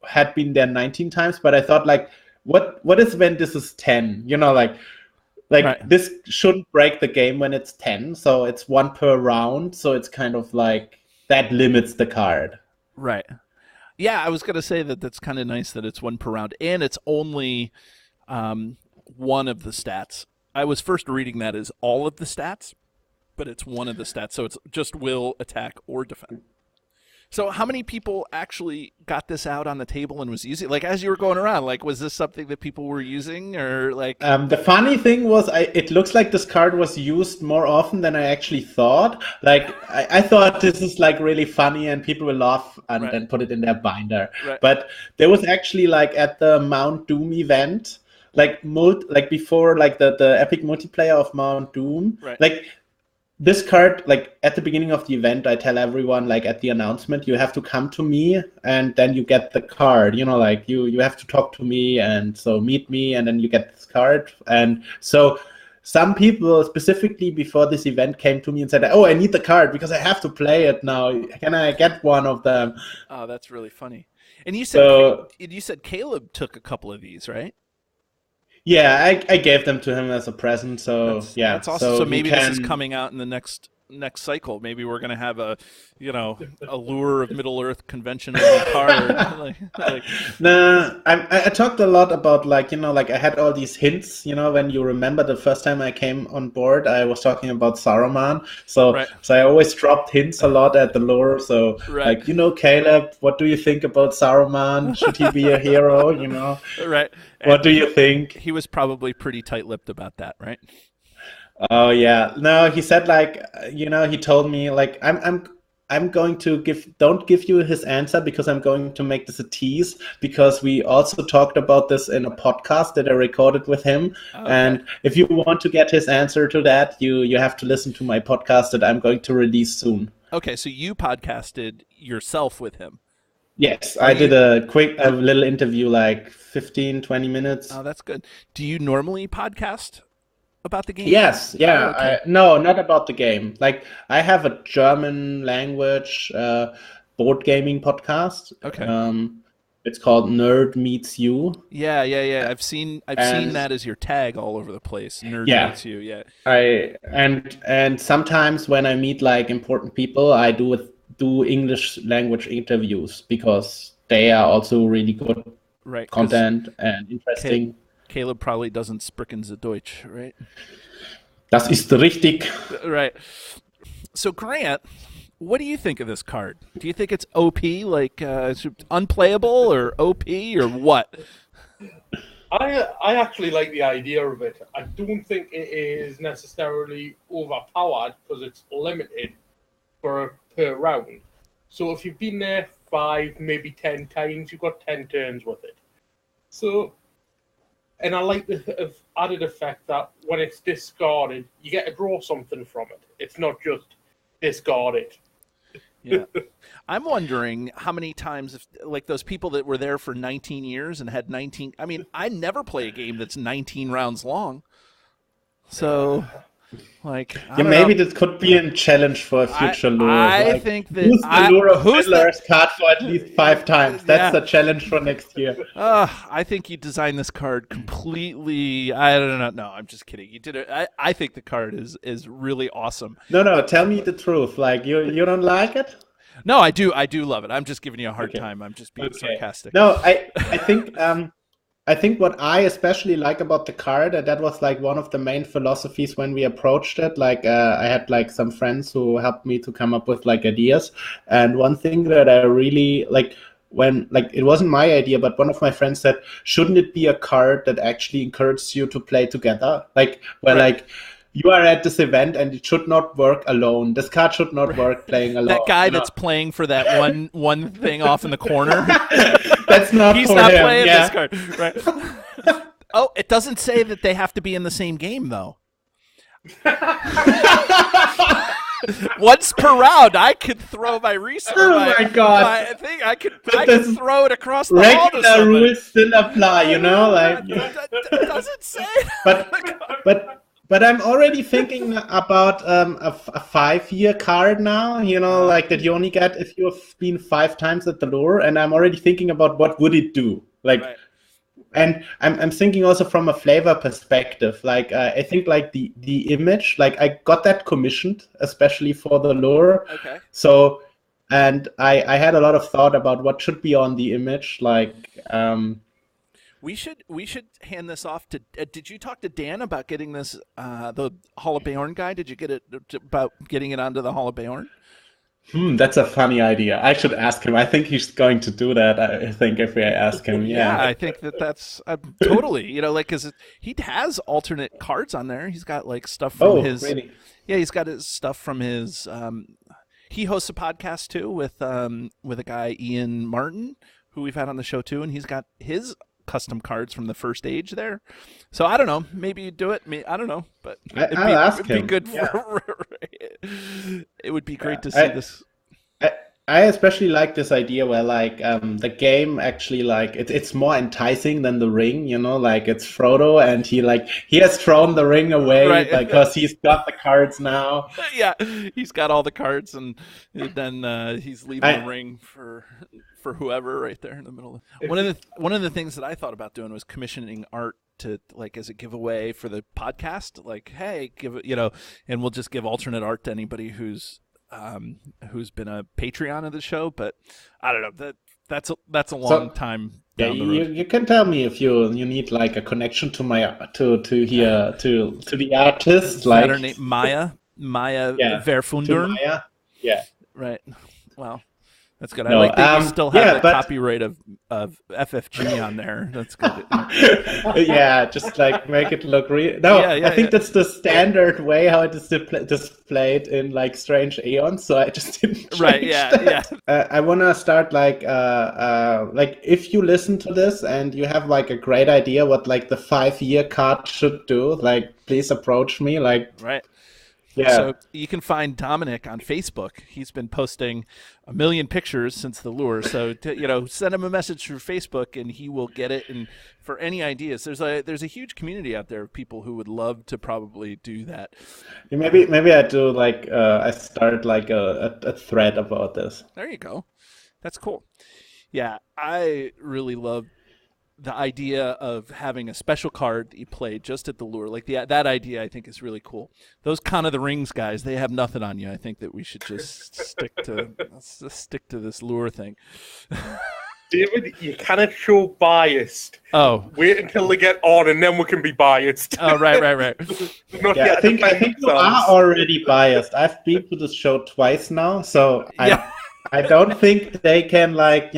had been there 19 times, but I thought like what is when this is 10, this shouldn't break the game when it's 10, so it's 1 per round, so it's kind of like that limits the card. Right. Yeah, I was going to say that's kind of nice that it's 1 per round, and it's only one of the stats. I was first reading that as all of the stats, but it's one of the stats, so it's just will, attack, or defend. So how many people actually got this out on the table and was using, like, as you were going around, like, was this something that people were using, or like? The funny thing was, it looks like this card was used more often than I actually thought. Like, I thought this is like really funny and people will laugh and then put it in their binder. Right. But there was actually like at the Mount Doom event, like before like the epic multiplayer of Mount Doom, like. This card, like at the beginning of the event, I tell everyone, like at the announcement, you have to come to me and then you get the card, like you have to talk to me, and so meet me and then you get this card. And so some people specifically before this event came to me and said, oh, I need the card because I have to play it now. Can I get one of them? Oh, that's really funny. And you said Caleb took a couple of these, right? Yeah, I gave them to him as a present. So that's awesome. So maybe this is coming out in the next next cycle. Maybe we're gonna have a lure of Middle-Earth convention only card. No, I talked a lot about like I had all these hints. When you remember the first time I came on board, I was talking about Saruman. So Right. so I always dropped hints a lot at the lore. So Right. Caleb, what do you think about Saruman? Should he be a hero? Right. What do you think? He was probably pretty tight-lipped about that, right? Oh yeah, no, he said he told me like I'm going to don't give you his answer because I'm going to make this a tease because we also talked about this in a podcast that I recorded with him. Okay. And if you want to get his answer to that, you have to listen to my podcast that I'm going to release soon. Okay, so you podcasted yourself with him. Yes, I did a little interview, like 15, 20 minutes. Oh, that's good. Do you normally podcast about the game? Yes, yeah. Oh, okay. No, not about the game. Like, I have a German language board gaming podcast. Okay. It's called Nerd Meets You. Yeah. I've seen that as your tag all over the place. Nerd Meets You. Yeah. And sometimes when I meet like important people, I do English language interviews because they are also really good content and interesting. Caleb probably doesn't sprechen the Deutsch, right? Das ist richtig. Right. So Grant, what do you think of this card? Do you think it's OP, like unplayable, or OP, or what? I actually like the idea of it. I don't think it is necessarily overpowered because it's limited per round. So if you've been there 5, maybe 10 times, you've got 10 turns with it. So, and I like the added effect that when it's discarded, you get to draw something from it. It's not just discard it. Yeah. I'm wondering how many times, like those people that were there for 19 years and had 19. I mean, I never play a game that's 19 rounds long. So, like, maybe this could be a challenge for a future lure. I think that use the lure of Middle-Earth card for at least 5 times. That's the challenge for next year. I think you designed this card completely. I don't know. No, I'm just kidding. You did it. I think the card is really awesome. No. Tell me the truth. Like you don't like it? No, I do. I do love it. I'm just giving you a hard time. I'm just being sarcastic. No, I think what I especially like about the card, that was like one of the main philosophies when we approached it. Like I had like some friends who helped me to come up with like ideas. And one thing that I really like when like it wasn't my idea, but one of my friends said, shouldn't it be a card that actually encourages you to play together? Like where like you are at this event and it should not work alone. This card should not work playing alone. That guy that's playing for that one thing off in the corner. That's not He's for not him. playing this card. Right. Oh, it doesn't say that they have to be in the same game though. Once per round, I could throw my research. Oh my god! I think I could throw it across the hall to regular rules still apply, like. It doesn't say. But I'm already thinking about a 5-year card now, like that you only get if you have been 5 times at the lure, and I'm already thinking about what would it do, like. Right. And I'm thinking also from a flavor perspective, like I think like the image, like I got that commissioned especially for the lure. Okay. So, and I had a lot of thought about what should be on the image, like. We should hand this off to. Did you talk to Dan about getting this the Hall of Beorn guy? Did you get it about getting it onto the Hall of Beorn? That's a funny idea. I should ask him. I think he's going to do that. I think if we ask him, yeah. I think that's totally, like, because he has alternate cards on there. He's got like stuff from his. Really? Yeah, he's got his stuff from his. He hosts a podcast too with a guy Ian Martin who we've had on the show too, and he's got his custom cards from the first age there. So I don't know. Maybe you do it. I don't know, but I'll ask him. It'd be good. It would be great to see this. I especially like this idea where like the game actually like it's more enticing than the ring, like it's Frodo and he has thrown the ring away because he's got the cards now. Yeah, he's got all the cards and then he's leaving the ring for whoever right there in the middle. One of the things that I thought about doing was commissioning art to like as a giveaway for the podcast. Like, hey, give it, and we'll just give alternate art to anybody who's been a Patreon of the show. But I don't know, that's a long time down the road. You can tell me if you need like a connection to the artist, like her name Maya Verfundern. Maya. Yeah. Right. Well, that's good. No, I like that you still have the but copyright of FFG on there. That's good. Yeah, just like make it look real. No, I think that's the standard way how it is displayed in like Strange Aeons. So I just didn't change that. I want to start like if you listen to this and you have like a great idea what like the 5-year card should do, like please approach me. Like right. Yeah. So you can find Dominik on Facebook. He's been posting 1 million pictures since the lure. So send him a message through Facebook, and he will get it. And for any ideas, there's a huge community out there of people who would love to probably do that. Maybe I do like I start like a thread about this. There you go. That's cool. Yeah, I really love the idea of having a special card that you play just at the lure. Like that idea I think is really cool. Those Con of the Rings guys, they have nothing on you. I think that we should just stick to this lure thing. David, you cannot show biased. Oh. Wait until they get on and then we can be biased. Oh, right. I think you are already biased. I've been to this show twice now, so I don't think they can I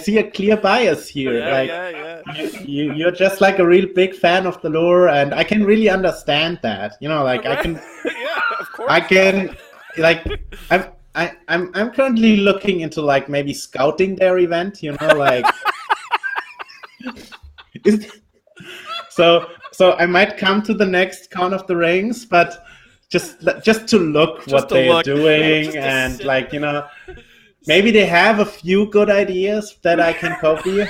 see a clear bias here. You're just like a real big fan of the lure, and I can really understand that. I can. Yeah, of course. I can I'm currently looking into like maybe scouting their event. So I might come to the next Con of the Rings, but. Just to look what they're doing and maybe they have a few good ideas that I can copy.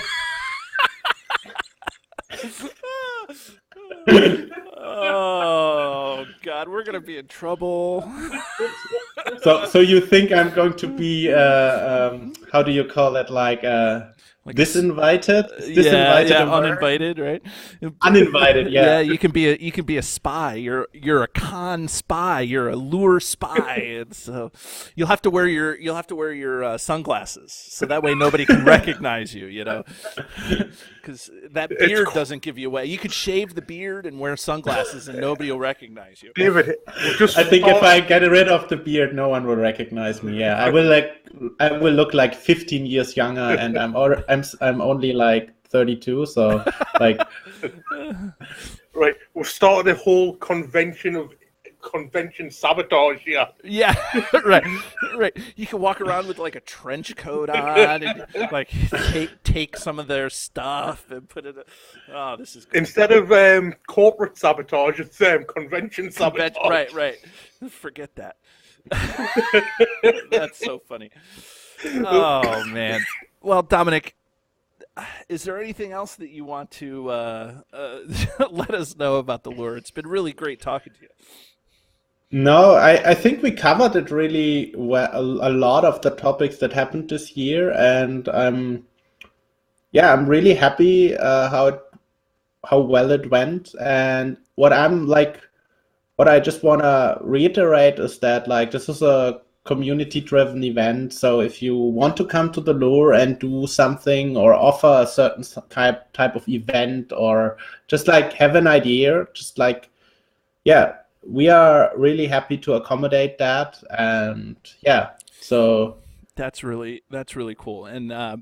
Oh God, we're gonna be in trouble. So you think I'm going to be how do you call it disinvited? Uninvited, right? Uninvited, yeah. Yeah, you can be a spy. You're a con spy. You're a lure spy, and so you'll have to wear your sunglasses, so that way nobody can recognize you. Because that beard doesn't give you away. You could shave the beard and wear sunglasses, and nobody will recognize you. David, I think if I get rid of the beard, no one will recognize me. Yeah, I will look like 15 years younger, and I'm only like 32, so like. Right, we've started a whole convention sabotage here. Yeah, right. You can walk around with like a trench coat on and like take some of their stuff and put it. Oh, this is good. Instead of corporate sabotage, it's convention sabotage. Right. Forget that. That's so funny. Oh man. Well, Dominik, is there anything else that you want to let us know about the lure? It's been really great talking to you. No, I think we covered it really well, a lot of the topics that happened this year, and I'm really happy how well it went. And what I just want to reiterate is that this is a community-driven event. So if you want to come to the lure and do something or offer a certain type of event or just have an idea, we are really happy to accommodate that. And so that's really cool. And I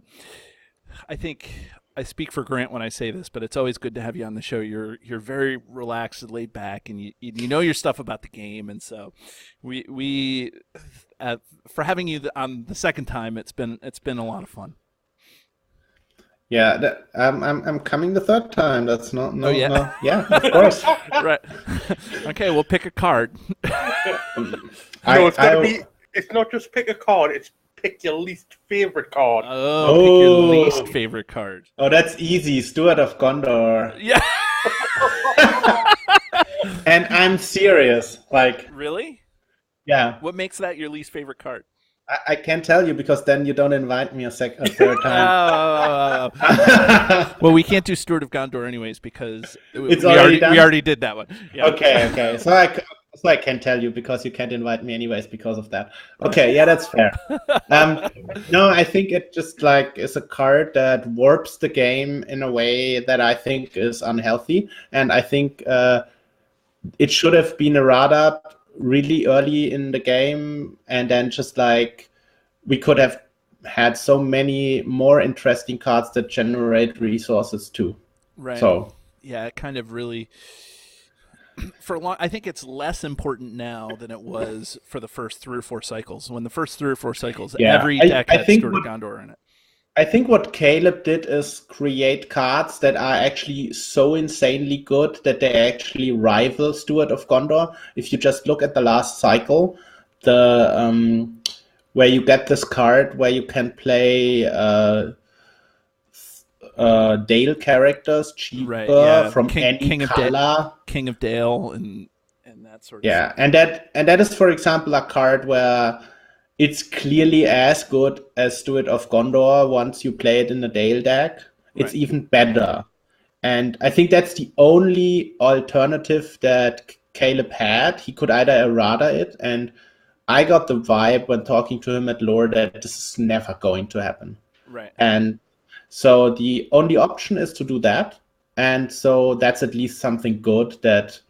think I speak for Grant when I say this, but it's always good to have you on the show. You're very relaxed and laid back, and you know your stuff about the game. And so we for having you on the second time, it's been a lot of fun. Yeah, I'm coming the third time. That's not no. Oh, yeah. No. Yeah, of course. Right. Okay, we'll pick a card. It's not just pick a card. It's pick your least favorite card. Oh, pick your least favorite card. Oh, that's easy. Steward of Gondor. Yeah. And I'm serious. Really? Yeah. What makes that your least favorite card? I can't tell you because then you don't invite me a third time. Well, we can't do Steward of Gondor anyways because It's already done? we already did that one. Yeah. Okay. So I can't tell you because you can't invite me anyways because of that. Okay, yeah, that's fair. No, I think it just like is a card that warps the game in a way that I think is unhealthy, and I think it should have been a Rada really early in the game, and then just like we could have had so many more interesting cards that generate resources too. Right. So yeah, it kind of really for a long. I think it's less important now than it was for the first 3 or 4 cycles. When the first 3 or 4 cycles, every deck had Steward of Gondor in it. I think what Caleb did is create cards that are actually so insanely good that they actually rival Steward of Gondor. If you just look at the last cycle, the where you get this card where you can play Dale characters cheaper from any color. King of Dale and that sort of stuff. And that is, for example, a card where it's clearly as good as Steward of Gondor once you play it in the Dale deck. It's even better. And I think that's the only alternative that Caleb had. He could either errata it, and I got the vibe when talking to him at lore that this is never going to happen. Right. And so the only option is to do that. And so that's at least something good that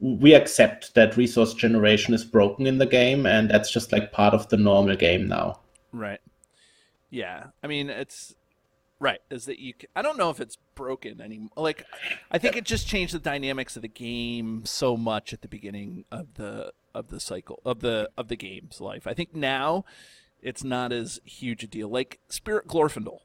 we accept that resource generation is broken in the game, and that's just like part of the normal game now. Right. Yeah. I mean, it's right. Is that I don't know if it's broken anymore. Like, I think it just changed the dynamics of the game so much at the beginning of the cycle of the game's life. I think now it's not as huge a deal. Like Spirit Glorfindel,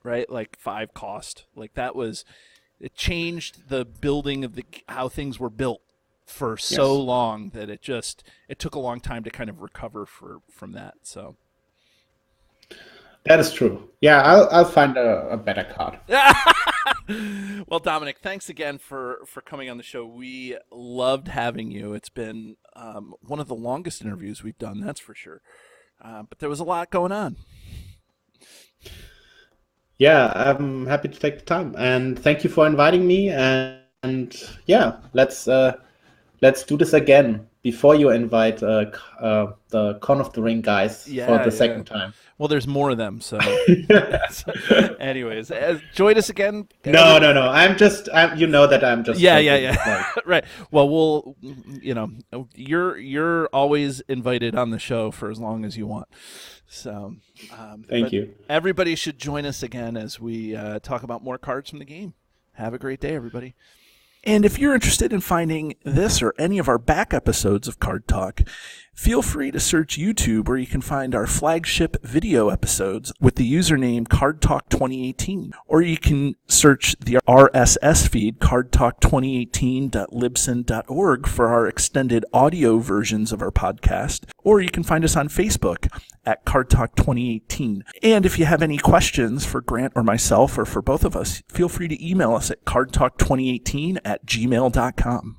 right? Like 5 cost. Like it changed the building of how things were built for so long that it took a long time to kind of recover from that. So that is true. Yeah, I'll find a better card. Well, Dominik, thanks again for coming on the show. We loved having you. It's been one of the longest interviews we've done, that's for sure. But there was a lot going on. Yeah, I'm happy to take the time, and thank you for inviting me. And yeah, let's do this again before you invite the Con of the Ring guys for the second time. Well, there's more of them, so. Anyways, join us again. No. I'm just. You know that I'm just. Yeah. Right. Well, you're always invited on the show for as long as you want. So. Thank you. Everybody should join us again as we talk about more cards from the game. Have a great day, everybody. And if you're interested in finding this or any of our back episodes of Card Talk, feel free to search YouTube where you can find our flagship video episodes with the username Card Talk 2018. Or you can search the RSS feed cardtalk2018.libsyn.org for our extended audio versions of our podcast. Or you can find us on Facebook at Card Talk 2018. And if you have any questions for Grant or myself or for both of us, feel free to email us at cardtalk2018@gmail.com.